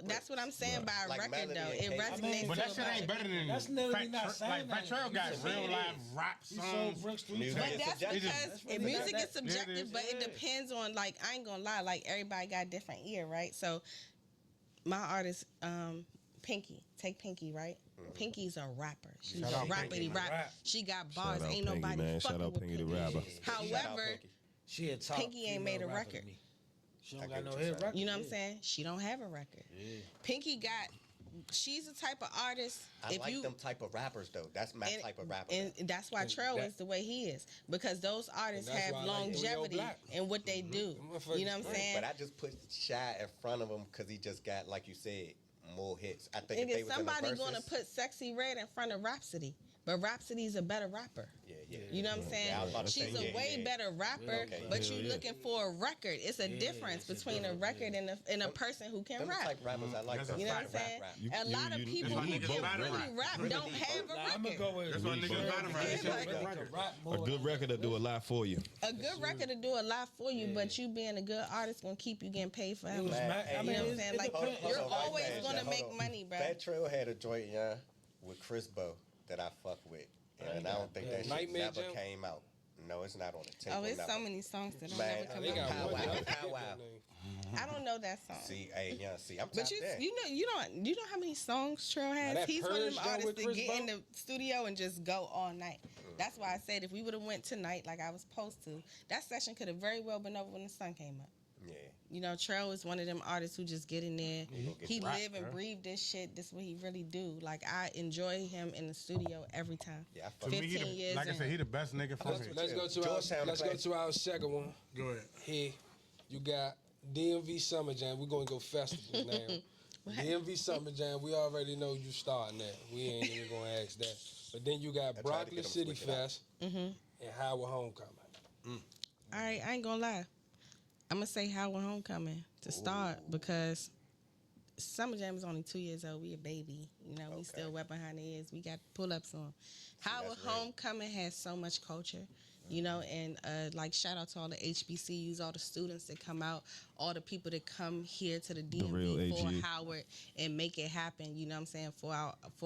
that's what I'm saying by a Like record though. Melody It and resonates. But to that a shit ain't bunch better than That's literally not saying Fat Trel got real live rap He sold songs. bricks 3 Music. times. But that's subjective. because That's really music not is subjective, but it depends on, like, I ain't gonna lie, like everybody got different ear, right? So my artist, Pinky, take Pinky, right? Pinky's a rapper. She's Shout a out rappity Pinky. rap. She got bars. Shout out Ain't Pinky, nobody man. fucking Shout out with Pinky the Pinky. rapper. However, She a top Pinky ain't made a female rapper record. to me. She don't I got get no what you're hit saying. record. you know what I'm saying? She don't have a record. Yeah. Pinky she's the type of artist. I like them type of rappers though. That's my type of rapper. And that's why Trel is the way he is, because those artists And that's have why I like longevity Black. in what they do. You know what I'm saying? But I just put Shy in front of him because he just got, like you said, more hits. I think if they Nigga, was somebody in the gonna verses, put Sexy Red in front of Rhapsody, but Rhapsody's a better rapper. Yeah. You know what I'm saying? Yeah, I was about to She's say, a way better rapper, Okay. but you looking for a record. It's a difference between a record and a person who can Them the rap. type rappers I like. That's them You know what rap, I'm saying? rap. A lot of people that's why who niggas can battle really rap. rap don't have a I'm gonna record. go with That's why niggas battle rap. Yeah, They like- got a record. A good record will do a lot for you. A good record to do a lot for you, but you being a good artist gonna keep you getting paid forever. was Man, mad- hey, I You mean, know what I'm it- saying? it Like, depends- you're Hold on, always man. gonna Hold make on. money, bro. Fat Trel had a joint, with Chris Bo that I fuck with. And I don't think that shit Nightmare never Jam? came out. No, it's not on the tape. Oh, it's never. so many songs that don't Man, never come They got out. one. Pow Wow. I don't know that song. See, I'm But top you there. you know how many songs Trel has? that He's one of them Purge joint artists with that Chris get in Bo? the studio and just go all night. That's why I said if we would have went tonight like I was supposed to, that session could have very well been over when the sun came up. Yeah. You know, Trel is one of them artists who just get in there. He rap, live and bro. breathe this shit. This is what he really do. Like, I enjoy him in the studio every time. Yeah, I To fuck me, 15 years like I in. said, he the best nigga for me. Let's go to Georgetown our second one. Go ahead. Here, you got DMV Summer Jam. We're gonna go festivals now. DMV Summer Jam. We already know you starting that. We ain't even gonna ask that. But then you got tried to Broccoli get 'em City switch it out. Fest and Howard Homecoming. All right, I ain't gonna lie. I'm gonna say Howard Homecoming to start because Summer Jam is only 2 years old. We a baby. You know, we still wet behind the ears. We got pull-ups on. Howard that's real. Homecoming has so much culture. You know, and like shout out to all the HBCUs, all the students that come out, all the people that come here to the real DMV for AG. Howard and make it happen. You know what I'm saying? For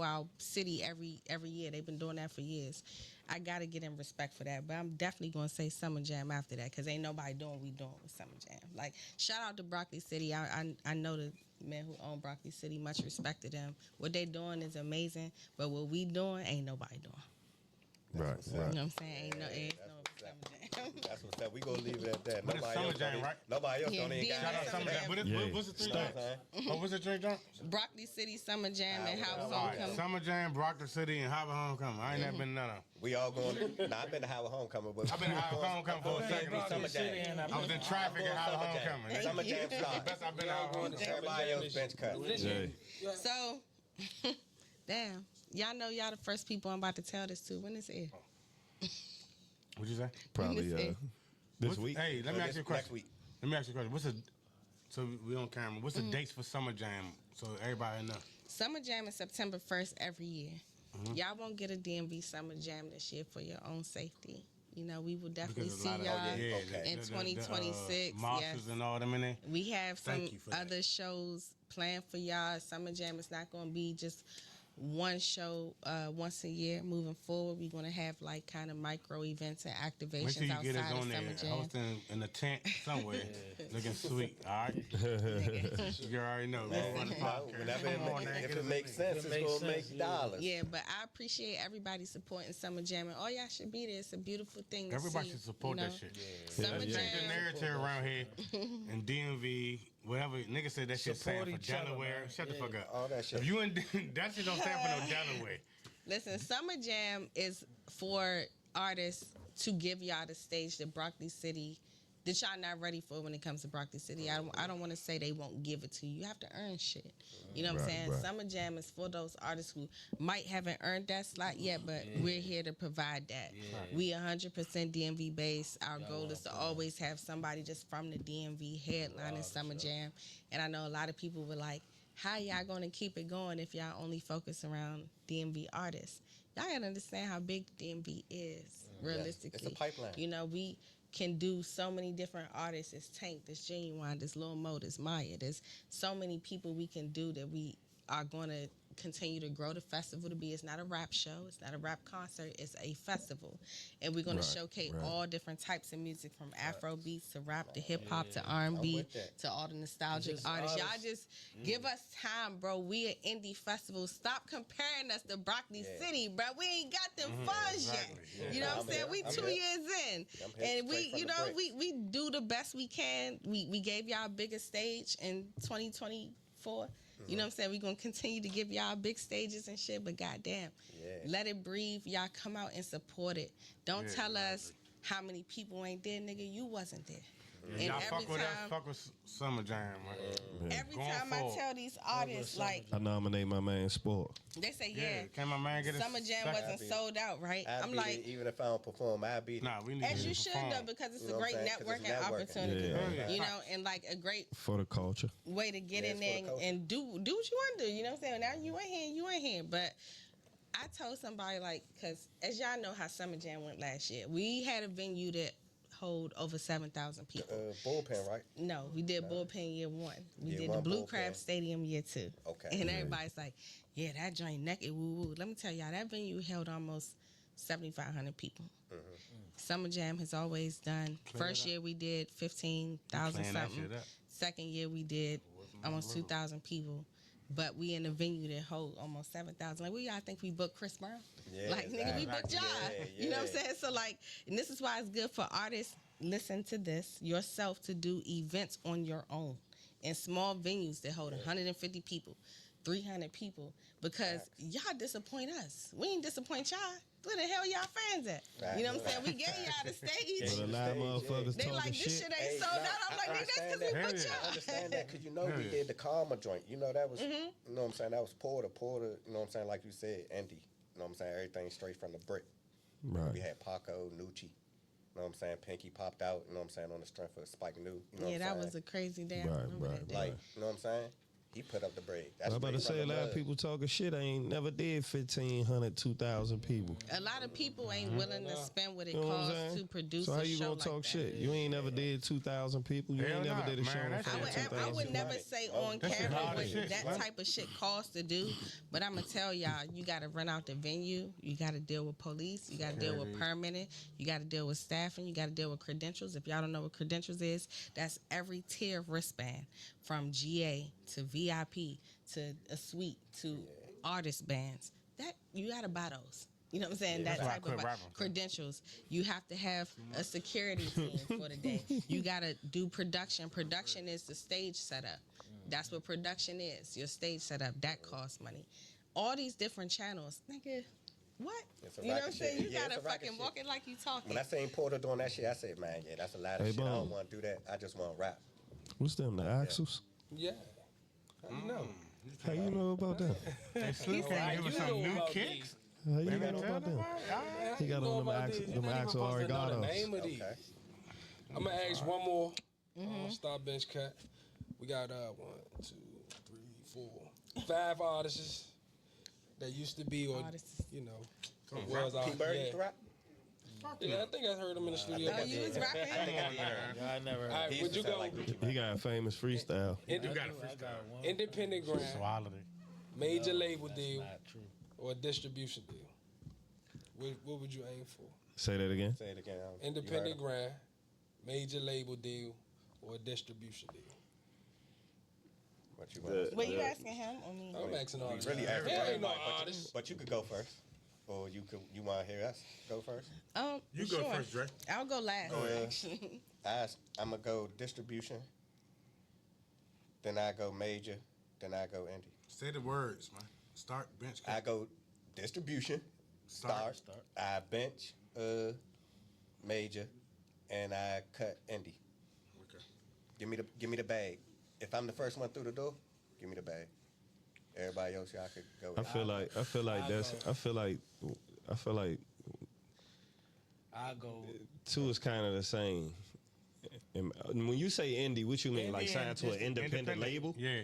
our city every year. They've been doing that for years. I gotta get in respect for that, but I'm definitely gonna say Summer Jam after that because ain't nobody doing what we doing with Summer Jam. Like shout out to Broccoli City. I know the men who own Broccoli City. Much respect to them. What they doing is amazing, but what we doing ain't nobody doing. Right, You know what I'm saying? Ain't no Summer Jam. That's what's that. We gonna leave it at that. But it's Summer Jam, right? Nobody else Yeah, don't even DMV got Shout out it. Summer Jam. What is- Yeah. What's the three You know what jams? I'm saying? Oh, what's the three jams? Broccoli City, Summer Jam, and Howard All right, Homecoming. Summer Jam, Broccoli City, and Howard Homecoming. I ain't never been to none of them. We all going. I've been to Howard Homecoming, but I've been to Howard Homecoming for a second. Summer Jam. I was in traffic at Howard Homecoming. Summer Jam The started. best I've been to Howard Homecoming. Everybody else bench cut. Jay. So, damn, y'all know y'all the first people I'm about to tell this to. When is it? What'd you say? Probably This this week. Hey, let me ask you a Next question. week. Let me ask you a question. So we on camera. What's the dates for Summer Jam? So everybody know. Summer Jam is September 1st every year. Y'all won't get a DMV Summer Jam this year for your own safety. You know, we will definitely Because a see lot of y'all in the 2026. Masters Yes. and all them in there. We have some Thank you for that. other shows planned for y'all. Summer Jam is not going to be just one show once a year. Moving forward, we're gonna have like kind of micro events and activations Make sure you outside get us of on there, Summer Jam. hosting in a tent somewhere, looking sweet. All right, you already know. If it makes sense, it's gonna make dollars. Yeah, but I appreciate everybody supporting Summer Jam, and all y'all should be there. It's a beautiful thing to Everybody see, should support you know? that shit. Summer Let's Jam. change the narrative around here and DMV, whatever niggas said that shit Support stand for each other, Delaware. man. Shut the fuck up. All that shit. If you in that shit don't stand for no Delaware. Listen, Summer Jam is for artists to give y'all the stage that Broccoli City, that y'all not ready for when it comes to Broccoli City. I don't want to say they won't give it to you. You have to earn shit. You know what I'm saying? Right. Summer Jam is for those artists who might haven't earned that slot yet, but we're here to provide that. We 100% DMV based. Our goal is to always have somebody just from the DMV headlining Summer Jam. And I know a lot of people were like, how y'all going to keep it going if y'all only focus around DMV artists? Y'all got to understand how big the DMV is, realistically. It's a pipeline. You know, we can do so many different artists. There's Tank, there's Genuine, there's Lil Mo, there's Maya. There's so many people we can do that we are going to continue to grow the festival to be. It's not a rap show. It's not a rap concert. It's a festival. And we're going to showcase all different types of music, from Afro beats to rap to hip-hop to R&B to all the nostalgic artists. Y'all just give us time, bro. We an indie festival. Stop comparing us to Broccoli City, bro. We ain't got them funds yet. You know what I'm saying? We 2 years in. And we, you know, we do the best we can. We gave y'all a bigger stage in 2024. You know what I'm saying? We're going to continue to give y'all big stages and shit, but goddamn, let it breathe. Y'all come out and support it. Don't tell us how many people ain't there, nigga. You wasn't there. And y'all every fuck with Summer Jam, man. Every time I tell these artists, like, I nominate my man Sport. they say, can my man get a Summer Jam wasn't sold out, right? I'm like, even if I don't perform, I'll be nah, we need as to you should perform. though, because it's You know a great what I'm saying? 'Cause it's networking networking. opportunity. Yeah. You know, and like a great For the culture. way to get in it's there for the culture. and do what you want to do. You know what I'm saying? Now you ain't here. But I told somebody, like, because as y'all know how Summer Jam went last year, we had a venue that hold over 7,000 people. Bullpen, right? No, we did Bullpen year one. We Year did one, the Blue Bullpen. Crab Stadium year two. Okay. And everybody's like, yeah, that joint naked, woo woo. Let me tell y'all, that venue held almost 7,500 people. Summer Jam has always done. First year we did 15,000 Playing that something. shit up. Second year we did almost 2,000 people. But we in a venue that hold almost 7,000. Like, what y'all think we booked Chris Brown? Yeah, Like, nigga, we booked y'all. Yeah, You know what I'm saying? So, like, and this is why it's good for artists, listen to this, yourself, to do events on your own in small venues that hold 150 people, 300 people, because y'all disappoint us. We ain't disappoint y'all. Where the hell y'all fans at? You know what I'm saying? We gave y'all the stage. But a lot of motherfuckers They talking like, this shit. shit ain't sold out. I'm like, nigga, that's because we I booked y'all. understand that because you know we did the Karma joint. You know that was, you know what I'm saying? That was Porter. You know what I'm saying? Like you said, Andy. You know what I'm saying? Everything straight from the brick. Right. We had Paco, Nucci. You know what I'm saying? Pinky popped out. You know what I'm saying? On the strength of Spike New. You know Yeah, what I'm that saying? was a crazy day. I Right, remember right, that day. Like, you know what I'm saying? He put up the bread. That's I'm about to straight say a from the lot of mud. people talking shit. I ain't never did 1,500, 2,000 people. A lot of people ain't willing to spend what it You know what I'm costs saying? to produce So how a you show gonna like talk that. shit? You ain't never did 2,000 people. You Hell ain't never nah, did a show man, in that front shit- of 2,000 I would people. never say on That shit camera hard what as shit, that man. type of shit costs to do, but I'm gonna tell y'all, you gotta rent out the venue, you gotta deal with police, you gotta deal with permitting, you gotta deal with staffing, you gotta deal with credentials. If y'all don't know what credentials is, that's every tier of wristband, from GA to VIP to a suite to artist bands. That you gotta buy those. You know what I'm saying? That's That why I type quit of rapping. credentials. You have to have a security team for the day. You gotta do production. Production is the stage setup. That's what production is. Your stage setup. That costs money. All these different channels, nigga. What? It's a You know what I'm racket saying? shit. You Yeah, gotta it's a racket fucking shit. walk it like you talking. When I seen Porter doing that shit, I said, man, yeah, that's a lot of Hey, shit. I Bone. don't want to do that. I just want to rap. What's them, the Axles? Yeah. How you know? How you know about that? Hey, Slim can't give us some new kicks. How you Maybe know tell about them that? why. He got know on them about Axel, these? them You're not even Axel supposed to know the Arigatos. name of these. Okay. I'm gonna ask one more star bench cut. We got 1, 2, 3, 4, 5 artists that used to be, or Artists. you know, was out. P. Byrd used to Yeah. rap? Yeah, I think I heard him in the studio. Oh, you was rapping? I never. All right, He would used you to sound go like Gucci He got a famous freestyle. You got a freestyle. independent ground, Swallowed it. Major label that's deal not true. or a distribution deal? What would you aim for? Say that again. Say it again. Independent grind, major label deal, or a distribution deal? What you want? Were you asking him or me? I'm asking all this. Really There everybody. ain't no artist. But you could go first. Or you want to hear us go first? You sure. go first, Dre. I'll go last. Yeah. Actually. I'm going to go distribution. Then I go major. Then I go indie. Say the words, man. Start, bench, cut. I go distribution. Start. I bench major. And I cut indie. Okay. Give me the bag. If I'm the first one through the door, give me the bag. Everybody else, y'all could go. I feel like I go. two is kind of the same. And when you say indie, what you mean? Like Indie signed and to an just independent label? Yeah.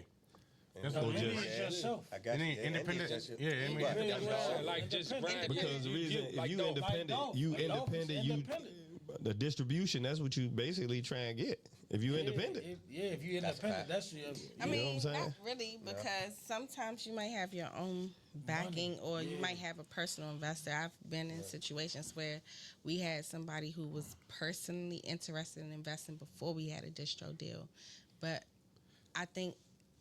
That's No, what indie just. is yourself. I got you. Independent. Yeah, Yeah, I mean, Like just grind. Because the reason, if like you Dolph, independent, the distribution, that's what you basically try and get. If you independent. If you're independent, that's your. I You know what I'm mean, saying? not really, because sometimes you might have your own backing or you might have a personal investor. I've been in situations where we had somebody who was personally interested in investing before we had a distro deal. But I think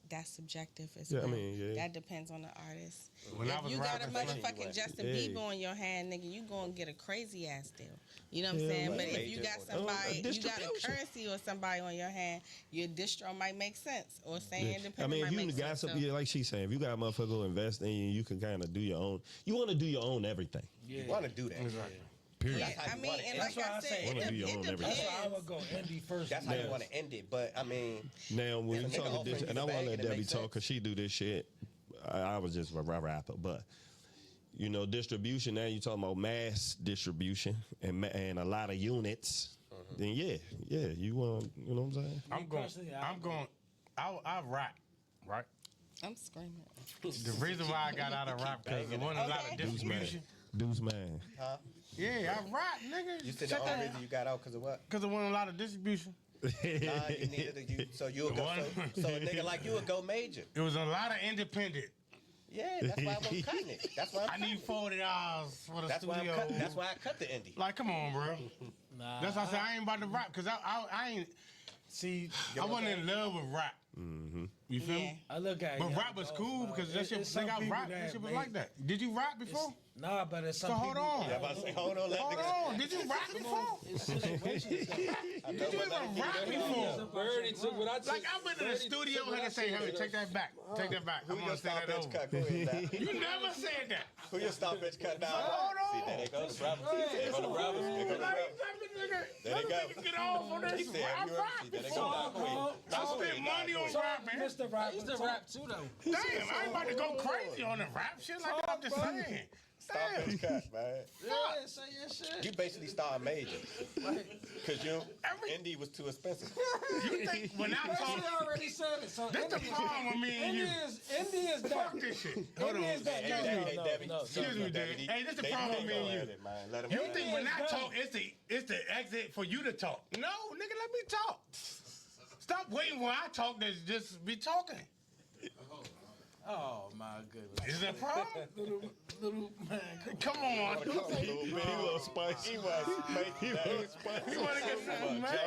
that's subjective as Yeah, I well. mean, yeah. That depends on the artist. When I If was you got a rapping, motherfucking Justin Yeah. Bieber on your hand, nigga, you gonna get a crazy ass deal. You know what I'm Yeah, saying? right. But if you got Major. somebody, you got a distribution. currency or somebody on your hand, your distro might make sense. Or staying Yeah. independent I mean, might if you make got sense. something, like she's saying, if you got a motherfucker who invest in you, you can kind of do your own. You want to do your own everything. You want to do that. Period. Yeah, That's how I you mean, want it. and That's like why I I say, said, wanna do your it own depends. everything. That's why I would go indie first. That's how Yeah. you want to end it. But I mean, Now, when you If a nigga talking offering this, you and the I want to bag let and it Debbie makes talk sense. because she do this shit. I was just a rapper, but you know, distribution. Now you talking about mass distribution and a lot of units. Then yeah, you want, you know what I'm saying? I'm going. I rap, right? I'm screaming. The reason why I got out of rap because there wasn't a lot of Okay. distribution. Deuce man. Yeah, I rap, nigga. you said the only reason you got out because of what? Because there wasn't a lot of distribution. Nah, you needed so you would go. So a nigga like you would go major. It was a lot of independent. Yeah, that's why I'm cutting it. That's why I need $40 for the That's why studio. that's why I cut the indie. Like, come on, bro. Nah, That's why I said I ain't about to rap because I ain't. See, I wasn't in love with rap. You feel me? I look at it. But yeah, rap was both, cool because that shit, it's some nigga, I people rap. That shit was made- like that. Did you rap before? Nah, but it's some So hold people. on. I'm about to say, hold on, let Hold niggas. on. Did you rap before? It's situations. Did you even rap before? Birdie took what I took. Like, I've been in the studio and they say, hey, take that back. Take that back. I'm Who going your to say star that bitch over. cut? Go ahead now. You never said that. Who your star bitch cut now? Hold on. See, there they go. The rappers. There go the rappers. There go the rappers. There they go. Get off on He this. said, I have you ever rap see? There they before. go. Nah, I spent money on rapping. Mr. Rap. I used to rap too though. Damn, I ain't about to go crazy on the rap shit like that. I'm just saying. Star Damn. bitch cut, man. Yeah, say your shit. You basically started major. Because indie was too expensive. You think when I She talk, already said it. So this the problem with me and you. Indie is Fuck that. this shit. Hold on. Indie is that. Hey, Debbie. Excuse me, Debbie. Hey, this the problem with me and you. Let him You go. think when I talk, it's the exit for you to talk? No, nigga, let me talk. Stop waiting when I talk to just be talking. Oh my goodness. Is that a problem? Little man. Come on. He was spicy. He was spicy. You want to get something mad?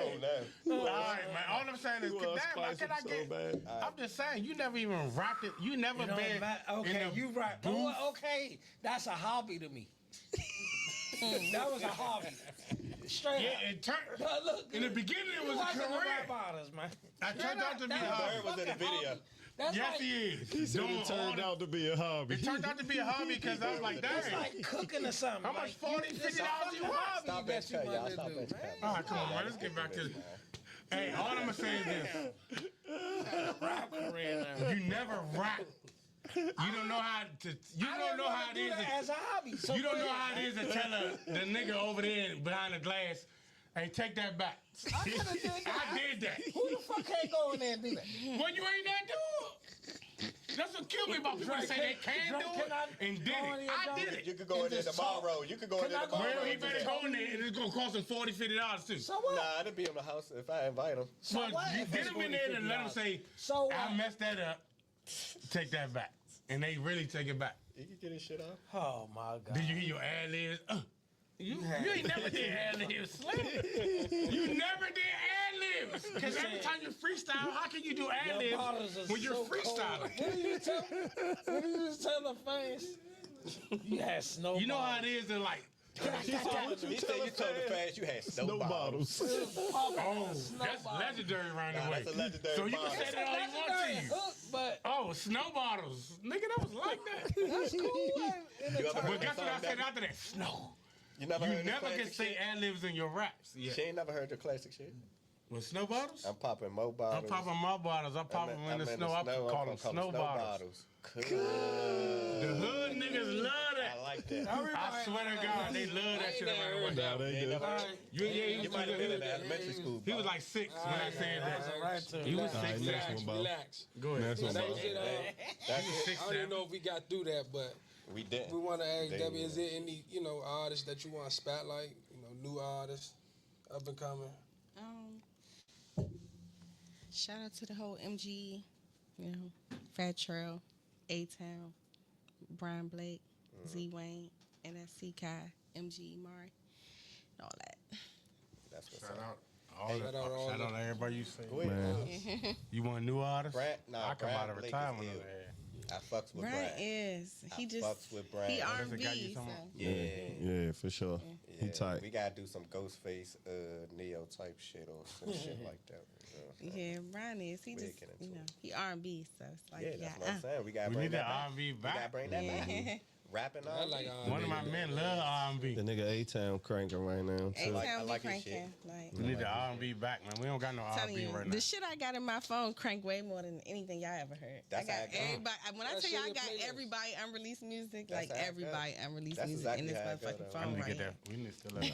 All right, man. All I'm saying is, damn, can I get? I'm just saying, you never even rapped it. You never been. Okay, in the you right. booth. Oh, okay, that's a hobby to me. That was a hobby. Straight Yeah, up. it turned. Look, In the beginning, it was a watching the career. rap artists, man. I turned out to be a That's hobby. Bird was in the video. That's Yes, like, he is. He said Doing it turned all the- out to be a hobby. It turned out to be a hobby because I was like, it's damn. like cooking or something. How much, like, $40, it's $50 a fucking you want? hobby Stop that bitch you cut, y'all. wanna Stop do, bitch man. cut. All right, come on, man. Let's get back to this. Hey, all I'm going to say is this. Rap career now. You never rap. You don't know how to. You don't know how it is. as a hobby. So You don't go know ahead. how it is to tell the nigga over there behind the glass, hey, take that back. I coulda did that. I did that. Who the fuck can't go in there and do that? Well, you ain't that dude. That's what killed me about people that say they can do it and did it. I did You it. could go in there tomorrow. You could go in there tomorrow. Well, he and do better that. go in there and it's gonna cost him $40, $50 too. So what? Nah, it'd be in the house if I invite him. So But what you if get it's him in there and let him $40, say, So what? I messed that up. Take that back. and they really take it back. You can get his shit off. Oh my God. Did you hear your ad libs? You ain't never did ad libs, Slim. You never did ad libs. Because every time you freestyle, how can you do ad libs when you're freestyling? What do you tell the fans? You had snow. You know how it is to like. He said you told the fans you had snow bottles. Oh, that's legendary around the way. That's a legendary so you bottle. can say that all you want to you. But Oh, snow bottles. Nigga, that was like that. that's cool. But guess what I said after that? Snow. You never You heard the never can classic say shit? ad libs in your raps. Yeah. She ain't never heard the classic shit. With snow bottles? I'm popping more bottles. I'm popping my bottles. I'm popping them in the snow. I call them snow bottles. Cool. The hood niggas love that. I like that. I swear to God, they love that shit around the way. Nah, they do. You might have been in elementary school. He was like 6 when I said that. He was All right, 6. next one, Bob. Relax. Go ahead. Next one, Same Bob. shit, That's I it. don't even know if we got through that, but We didn't. we want to ask They Debbie, will. is there any, artists that you want to spotlight? New artists, up and coming? Shout out to the whole MG, Fat Trel, A-Town, Brian Blake, Z Wayne, NSC Kai, MG Mari, and all that. That's what's Shout up. out. Shout out to everybody you say. Go ahead. Man. You want new artists? I come out of Blake retirement is over ill. here. I fucks with Brian Brian. is. He just fucks with Brian. he Oh, that's the guy you R&B. talking So. about? Yeah. Yeah, for sure. He Yeah, tight. we gotta do some Ghostface, Neo type shit or some shit like that. Yeah, Brian is. He We'll just, get into it. he R&B, so it's like, Yeah, that's what I'm saying. We gotta We bring need that that back. R&B We gotta back. bring that back. Rapping I R&B. like One of my men love R&B. The nigga A-Town cranking right now, too. A-Town I be like his cranking. Like, We need the R&B back, man. We don't got no telling R&B you, right now. the shit I got in my phone crank way more than anything y'all ever heard. That's I how got it go. everybody. When I That's tell you I your got playlist. everybody unreleased music, That's like how it everybody go. unreleased That's music exactly in this how it go, motherfucking though. I phone need to right get here. that. We need to still have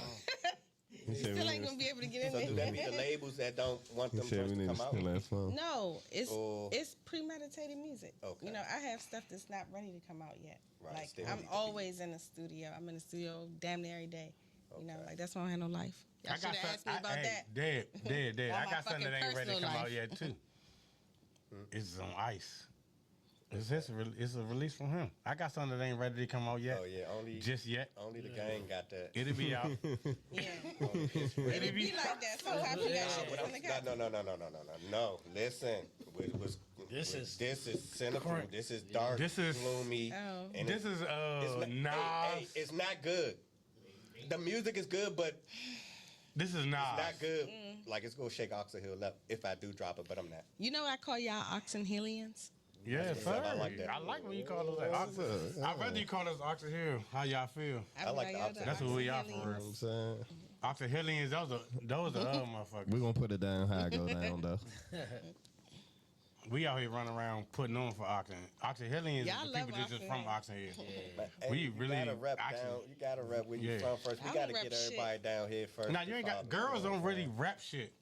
He said Still we ain't need gonna be able to get in So do that there. mean the labels that don't want he them said joints we to need to come out? steal that phone. No, Or- it's premeditated music. Okay. I have stuff that's not ready to come out yet. Right, Like still I'm need to be- always in the studio. I'm in the studio damn near every day. Okay. Like that's why I don't have no life. Y'all should have asked me about that. Dead. About I my got something that fucking ain't ready to personal come out life. yet, too. It's on ice. It's a release from him. I got something that ain't ready to come out yet. Oh yeah, only Just yet. only the gang got that. It'll be out. Yeah. It'll It be be like that. Sometimes you got shit But that's in the cup. no. Listen, This is this is cynical. correct. This is dark, This is- gloomy. Oh. And This is it's Nas. hey, it's not good. The music is good, but This is Nas. it's not good. Like it's gonna shake Oxon Hill up if I do drop it, but I'm not. You know I call y'all Oxon Hillians? Yeah, what's sir. up. I like that. I like when you call us that. I'd rather you call us Oxon Hill. How y'all feel? I like the y'all Oxon. That's what we are for Hillians. real. I'm saying? Oxon Hillians, those are motherfuckers. We're going to put it down how I go down, though. We out here running around putting on for Oxon. Oxon Hillians Y'all is the love people that's just Oxon from Hill. Oxon Hill. But, hey, We you really gotta rep actually- down. You gotta rep where you Yeah. from first. We I gotta don't get rep everybody down here first. Now you ain't got girls don't really rap shit.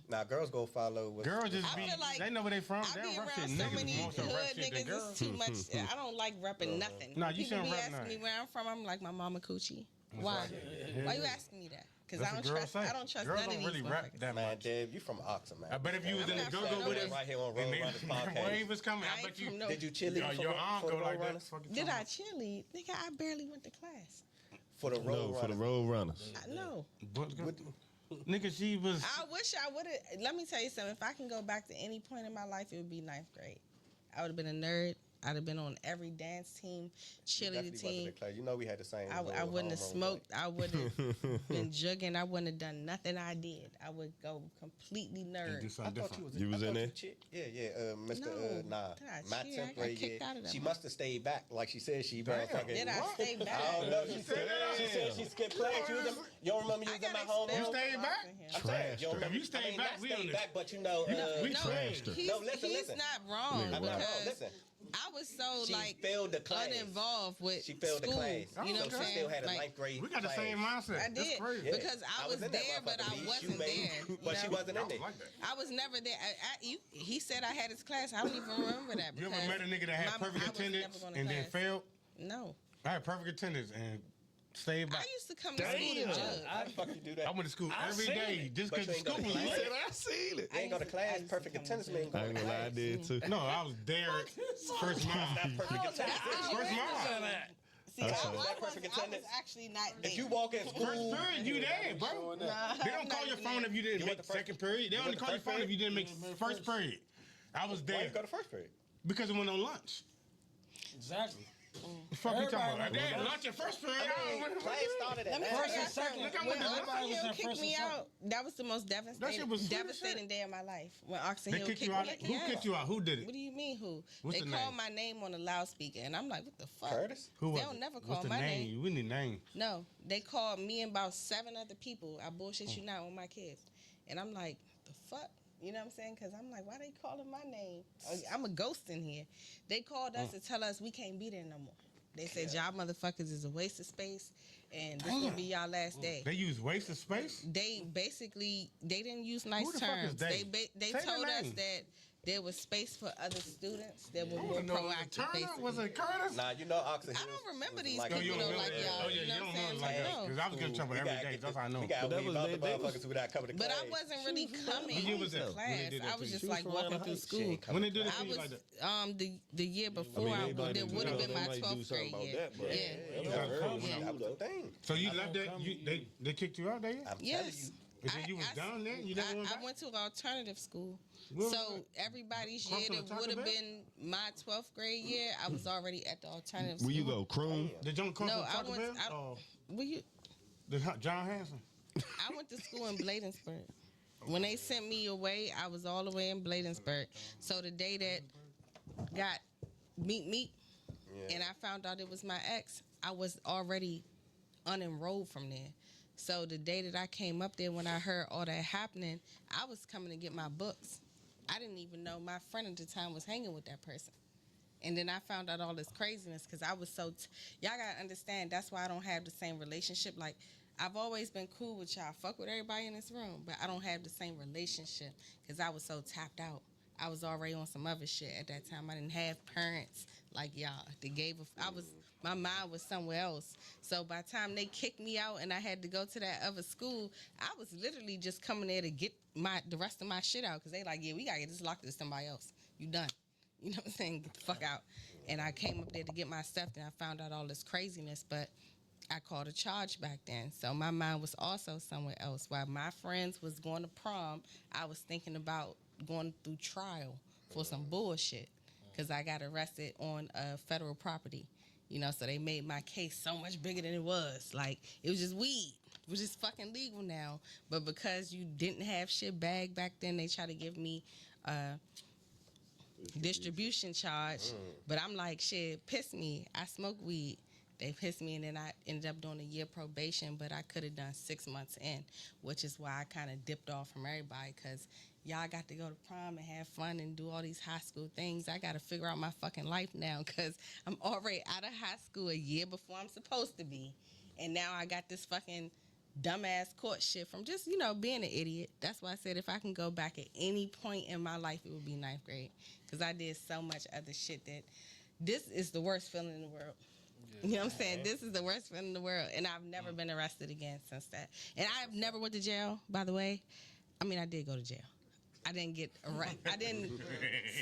Now girls go follow. Girls just I be feel like they know where they from. I They be don't rap shit. around so Niggas many more so rap hood shit than niggas. girls. It's too much. I don't like repping nothing. Nah, you People shouldn't be rap asking nothing. me where I'm from. I'm like my mama coochie. Why? Why you asking me that? Because That's I what don't girls trust. say. I don't trust Girls none of don't these really rap motherfuckers. that Man, much. Dave, you from Oxon, man. I bet if you was I'm in the not go-go from with nowhere. us, Right here on and Road then Runners the Podcast. wave was coming, I I ain't bet you. from no- Did you cheerlead Your arm for go the like Road that. Runners? Fucking Did tongue. I cheerlead? Nigga, I barely went to class. For the Road No, Runners. for the Road Runners. No. Nigga, she was. I wish I would have. Let me tell you something. If I can go back to any point in my life, it would be ninth grade. I would have been a nerd. I'd have been on every dance team, cheerleader team. You know we had the same. I little wouldn't have homeroom smoked. I wouldn't have been jugging. I wouldn't have done nothing I did. I would go completely And nerd. do I something thought different. you You was in there? Yeah, Mr. No. Nah. Did I My cheer? I 10th got grade kicked year. out of that She one. must have stayed back, like she said. She fucking. Did I stay back? I don't know. She said she skipped class. You don't remember you I was in my got homeroom? You expelled stayed from back? Oxon Hill. I'm saying, you don't remember. If you stayed back, not we stayed on back, but you know. we No, trashed her. he's, No, listen, he's listen. not wrong Nigga, I'm not wrong. because Listen, I was so she like failed the class. uninvolved with She failed school. the class. You know so what she I'm still saying? had a Like, ninth grade We got the class. same mindset. I That's did crazy. Yeah. because I was in that there, but motherfucker, I B. wasn't Shoemake. there. But she know? wasn't I in there. like that. I was never there. He said I had his class. I don't even remember that. You ever met a nigga that had I perfect was never attendance going to and then class. failed? No. I had perfect attendance and Stay back. I used to come to school to judge. How the fuck you do that? I went to school every seen day it. just But because you the ain't school go to was class. lit. I seen it. You ain't go to class. Perfect attendance man. I ain't gonna lie, I did too. No, I was there first month. First month. See, That's I right. was Perfect attendance. actually not there. If you walk in school, First period, you there, bro. They don't call your phone if you didn't make second period. They only call your phone if you didn't make first period. I was why there you go to first period? because it went on lunch. Exactly. The fuck you talking about? Everybody They went lunch at first period. Class started at Let me nine. tell First y'all and second. something. Look, I When went to Oxon everybody was Hill at kicked first me and out, that was the most That shit devastating, was sweet as devastating shit. day of my life. When Oxon They Hill kicked kicked you out. me Who kicked you out? Who did What it? do you mean who? What's They the called name? my name on the loudspeaker, and I'm like, what the fuck? Curtis? Who was They'll it? never call What's the my name? name. We need name. No, they called me and about 7 other people. I bullshit you not with my kids. And I'm like, the fuck? You know what I'm saying? Because I'm like, why they calling my name? I'm a ghost in here. They called us to tell us we can't be there no more. They said, y'all motherfuckers is a waste of space, and this will be y'all last day. They use wasted space. They basically, they didn't use nice Who the fuck is terms. they? They Say the told us name. that there was space for other students that were I more don't know. Was it proactive. Turner? Basically. Was it Curtis? Nah, you know Oxon I Hills don't remember was these like No, a you people don't though, remember like that. y'all. Oh yeah, You you know don't what I'm remember saying? like that No. because I was getting trouble We every gotta day. get That's this- how I know. We gotta But that leave was out they- the they was- motherfuckers without coming to But class. I wasn't really coming What year was that? to When class. they did that I to was you? just She was like from walking around through the school. When they did it I to you was like that? the year before they might there do would have that. been They my might do 12th something grade about year. that, but- Yeah. That was the thing. So you left that? They kicked you out there? I'm telling Yes. you. And then you was down there? You never went back? I went to an alternative school. Where was So that? everybody's Across year from the that Taco would have Bell? been my 12th grade year, I was already at the alternative school. Where you go, Croon? The John Cross No, from I Taco went. Bell? Oh, Well, you, the John Hanson. I went to school in Bladensburg. When they sent me away, I was all the way in Bladensburg. So the day that got meet, and I found out it was my ex, I was already unenrolled from there. So the day that I came up there, when I heard all that happening, I was coming to get my books. I didn't even know my friend at the time was hanging with that person. And then I found out all this craziness because I was so... y'all got to understand, that's why I don't have the same relationship. Like, I've always been cool with y'all. Fuck with everybody in this room. But I don't have the same relationship because I was so tapped out. I was already on some other shit at that time. I didn't have parents like y'all. They gave my mind was somewhere else. So by the time they kicked me out and I had to go to that other school, I was literally just coming there to get the rest of my shit out because they like, yeah, we got to get this locked to somebody else. You done. You know what I'm saying? Get the fuck out. And I came up there to get my stuff, and I found out all this craziness, but I called a charge back then. So my mind was also somewhere else. While my friends was going to prom, I was thinking about going through trial for some bullshit because I got arrested on federal property. You know, so they made my case so much bigger than it was. Like, it was just weed. It was just fucking legal now. But because you didn't have shit bagged back then, they try to give me distribution charge. But I'm like, shit, piss me. I smoke weed. They pissed me, and then I ended up doing a year probation, but I could have done 6 months in, which is why I kind of dipped off from everybody, because y'all got to go to prom and have fun and do all these high school things. I got to figure out my fucking life now, because I'm already out of high school a year before I'm supposed to be, and now I got this fucking dumbass court shit from just, you know, being an idiot. That's why I said if I can go back at any point in my life, it would be 9th grade, because I did so much other shit that this is the worst feeling in the world. You know what I'm saying? This is the worst feeling in the world, and I've never been arrested again since that. And I've never went to jail, by the way. I mean, I did go to jail. I didn't get arrested. I didn't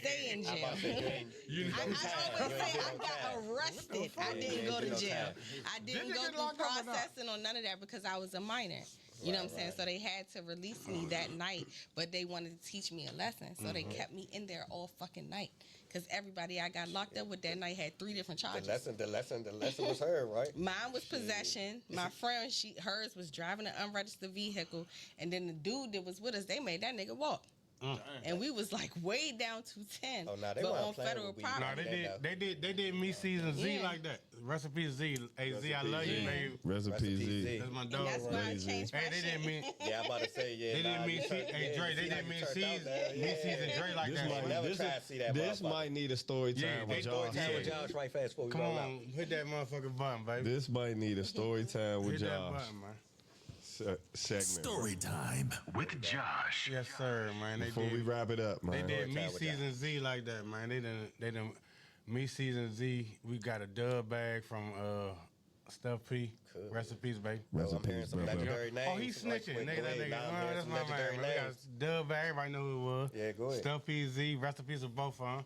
stay in jail. I always say I got arrested. I didn't go to jail. I didn't go through processing or none of that because I was a minor. You know what I'm saying? So they had to release me that night, but they wanted to teach me a lesson. So they kept me in there all fucking night. Because everybody I got locked up with that night had 3 different charges. The lesson was her, right? Mine was possession. My friend, hers was driving an unregistered vehicle. And then the dude that was with us, they made that nigga walk. And we was like way down to 10. Oh, nah, they but weren't on playing federal with weed. property. No, they did me season Z like that. Recipe Z. Hey Z, I love you, baby. Recipe Z. That's my And dog. that's why I changed my Hey, they shit. didn't mean. Yeah, I'm about to say, yeah. They didn't mean hey Dre. They didn't mean season Dre like This that. might, never this, tried to see that this motherfucker. might need a story time Yeah, with they y'all. story time with Josh right fast before we Come roll out. on, hit that motherfucking button, baby. This might need a story time with Hit that y'all. button, man. Segment. Story time with Josh. Yes, sir, man. They Before we did. wrap it up, They man. did me time with season Z like that, man. They done me season Z. We got a dub bag from Steph P. Cool. Rest in peace, baby. Rest in I'm hearing peace, some bro. legendary names. Oh, he's snitching. Right quick, Nigga, go that ahead. nigga. Nah, I'm That's hearing some my legendary man. We got names. Dub, everybody know who it was. Yeah, go ahead. Steph P. Z. Rest in peace of both of them.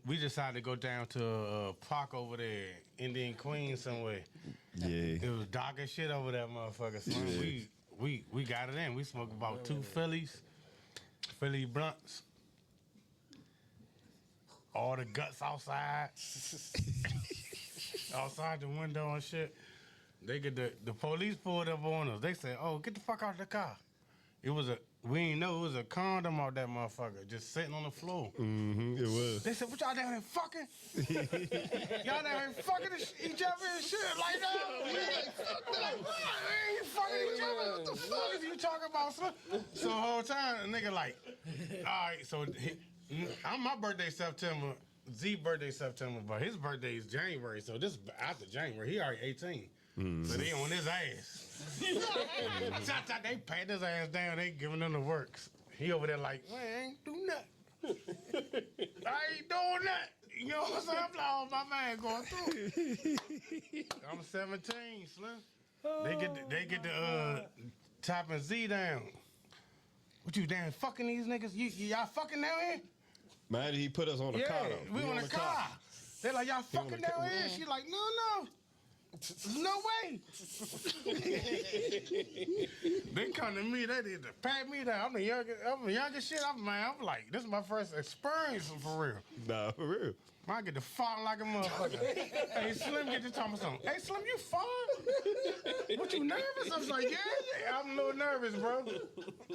We decided to go down to a park over there, Indian Queen somewhere. Yeah. It was dark as shit over that motherfucker. So we got it in. We smoked about 2 Philly blunts. All the guts outside. Outside the window and shit. They get the police pulled up on us. They said, "Oh, get the fuck out of the car." We ain't know it was a condom out that motherfucker just sitting on the floor. Mm-hmm, it was. They said, "What y'all down here fucking? Y'all down here fucking each other and shit like that? We ain't fucking each other. What the fuck is you talking about, son?" So the whole time, the nigga like, all right, so my birthday September, Z birthday September, but his birthday is January, so this is after January. He already 18. So they on his ass. They pat his ass down, they giving him the works. He over there like, man, I ain't do nothing. I ain't doing nothing. You know what I'm saying? I'm like, oh, my man going through. I'm 17, Slim. They get the top and Z down. What you damn fucking these niggas? Y'all fucking down here? Man, he put us on the car. Though. We on the car. They like, y'all fucking down here? She like, no. No way. They come to me, they did to pat me down. I'm the youngest shit. I'm like, this is my first experience for real. Nah, for real. I get to fall like a motherfucker. Hey, Slim, get to talking about something. Hey, Slim, you fine? What, you nervous? I was like, yeah, I'm a little nervous, bro.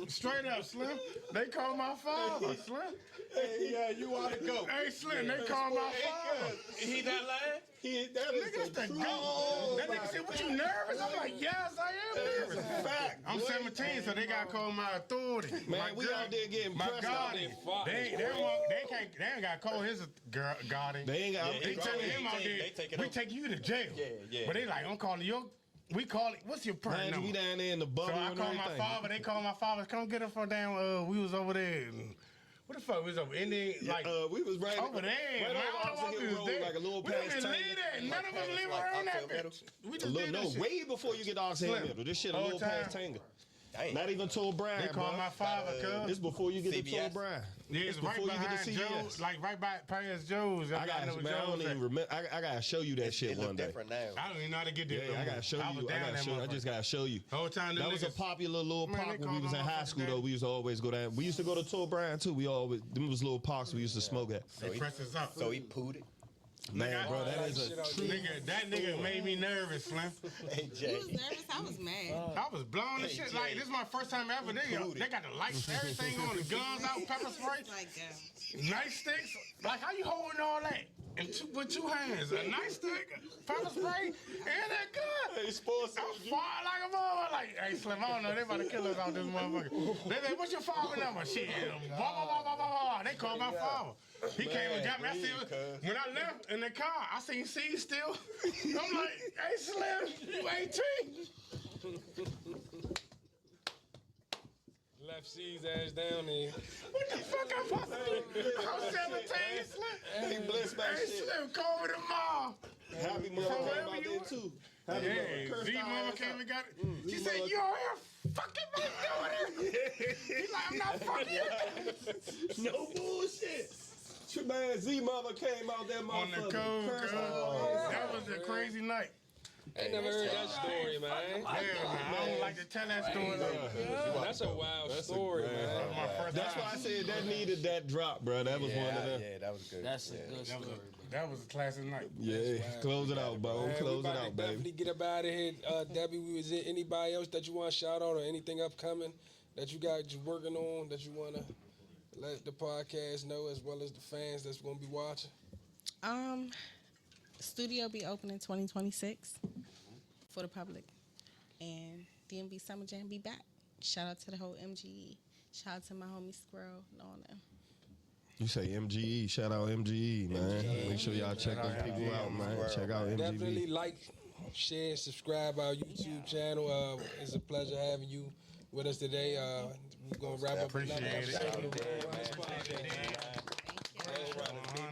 Straight up, Slim. They call my father, Slim. Hey, yeah, you ought to go. Hey, Slim, they call my father. He not lying? That is Nigga, the goat. That nigga said, what, you nervous? I'm like, yes, I am nervous. Fact. I'm 17, so they got to call my authority. Man, my we girl, out there getting my pressed out there. guardian. They ain't got to call his guardian. They ain't got. They taking him out there. We take you to jail. Yeah. But they like, I'm calling your. We call it. What's your perk Man, number? we down there in the So bubble I and call my everything. father. They call my father. Come get us from down. We was over there. What the fuck? We was over Indian. Like we was right over there. Right Man, on I don't know Oxon why we Hill was Road, there. like a little We past didn't Tango. live there. None of us live around that bitch. We just did that shit. Way before you get to Oxon Hill Middle. This shit a Whole little past time. Tango. Dang. Not even Toll Bryan, They call bro. my father, cuz. It's before you get to Toll CBS. Bryan. Yeah, it's right before you get behind to Joe's, CBS. like right by past Joe's. I gotta remember. I gotta show you that shit It one look day. different now. I don't even know how to get there. Yeah, I gotta show you. I just gotta show you. Whole time That was a popular little Man, park they when we call was in my high motherfucking school. daddy. Though we used to always go down. We used to go to Toll Bryan too. Them was little parks we used to smoke at. They press us up. So he pooed it. Man, bro, that is a That nigga made me nervous, Slim. Hey, You Jay. was nervous. I was mad. I was blown and shit. Like, this is my first time ever. They got the lights, everything on, the guns out, pepper spray, Like, nightsticks. Like, how you holding all that? And with 2 hands, a nightstick, pepper spray, and that gun. Hey, sports. I'm far like a motherfucker. Like, hey, Slim, I don't know. They about to kill us out this motherfucker. They say, what's your father number? Shit. Blah, blah, blah, blah, blah. They called my father. He came and got me. When I left in the car, I seen C still. I'm like, hey, Slim, you 18? Left C's ass down there. What the fuck I'm supposed to do? I'm 17, Slim. He blessed my Hey, shit. Slim, call me tomorrow. Happy mama came out there too. Happy Yeah, mama. Z mama came and got it. She said, you out here fucking my daughter. He's like, I'm not fucking you. No bullshit. Man, Z mama came out there, On the motherfucker. code, Cursed girl. out. That was a crazy night. I ain't never heard that story, man. Yeah, man. I don't like to tell that story. That's a wild story, man. My first That's time. why I said that needed that drop, bro. That was one of them. Yeah, that was good. That's a good story. That was a classic night. Yeah, close it out, bro. Man, Close we it about out, to baby. definitely get up out of here. Debbie, was there anybody else that you want to shout out or anything upcoming that you got you working on that you want to let the podcast know as well as the fans that's going to be watching? Studio be open in 2026 for the public, and DMV Summer Jam be back. Shout out to the whole MGE. Shout out to my homie Squirrel and all them. You say MGE, shout out MGE, man. Make sure y'all check them people out, man. Check out Definitely MGE. like, share, subscribe our YouTube channel. It's a pleasure having you with us today. We're going to wrap up another Appreciate it. episode of the Thank you. Road Runners.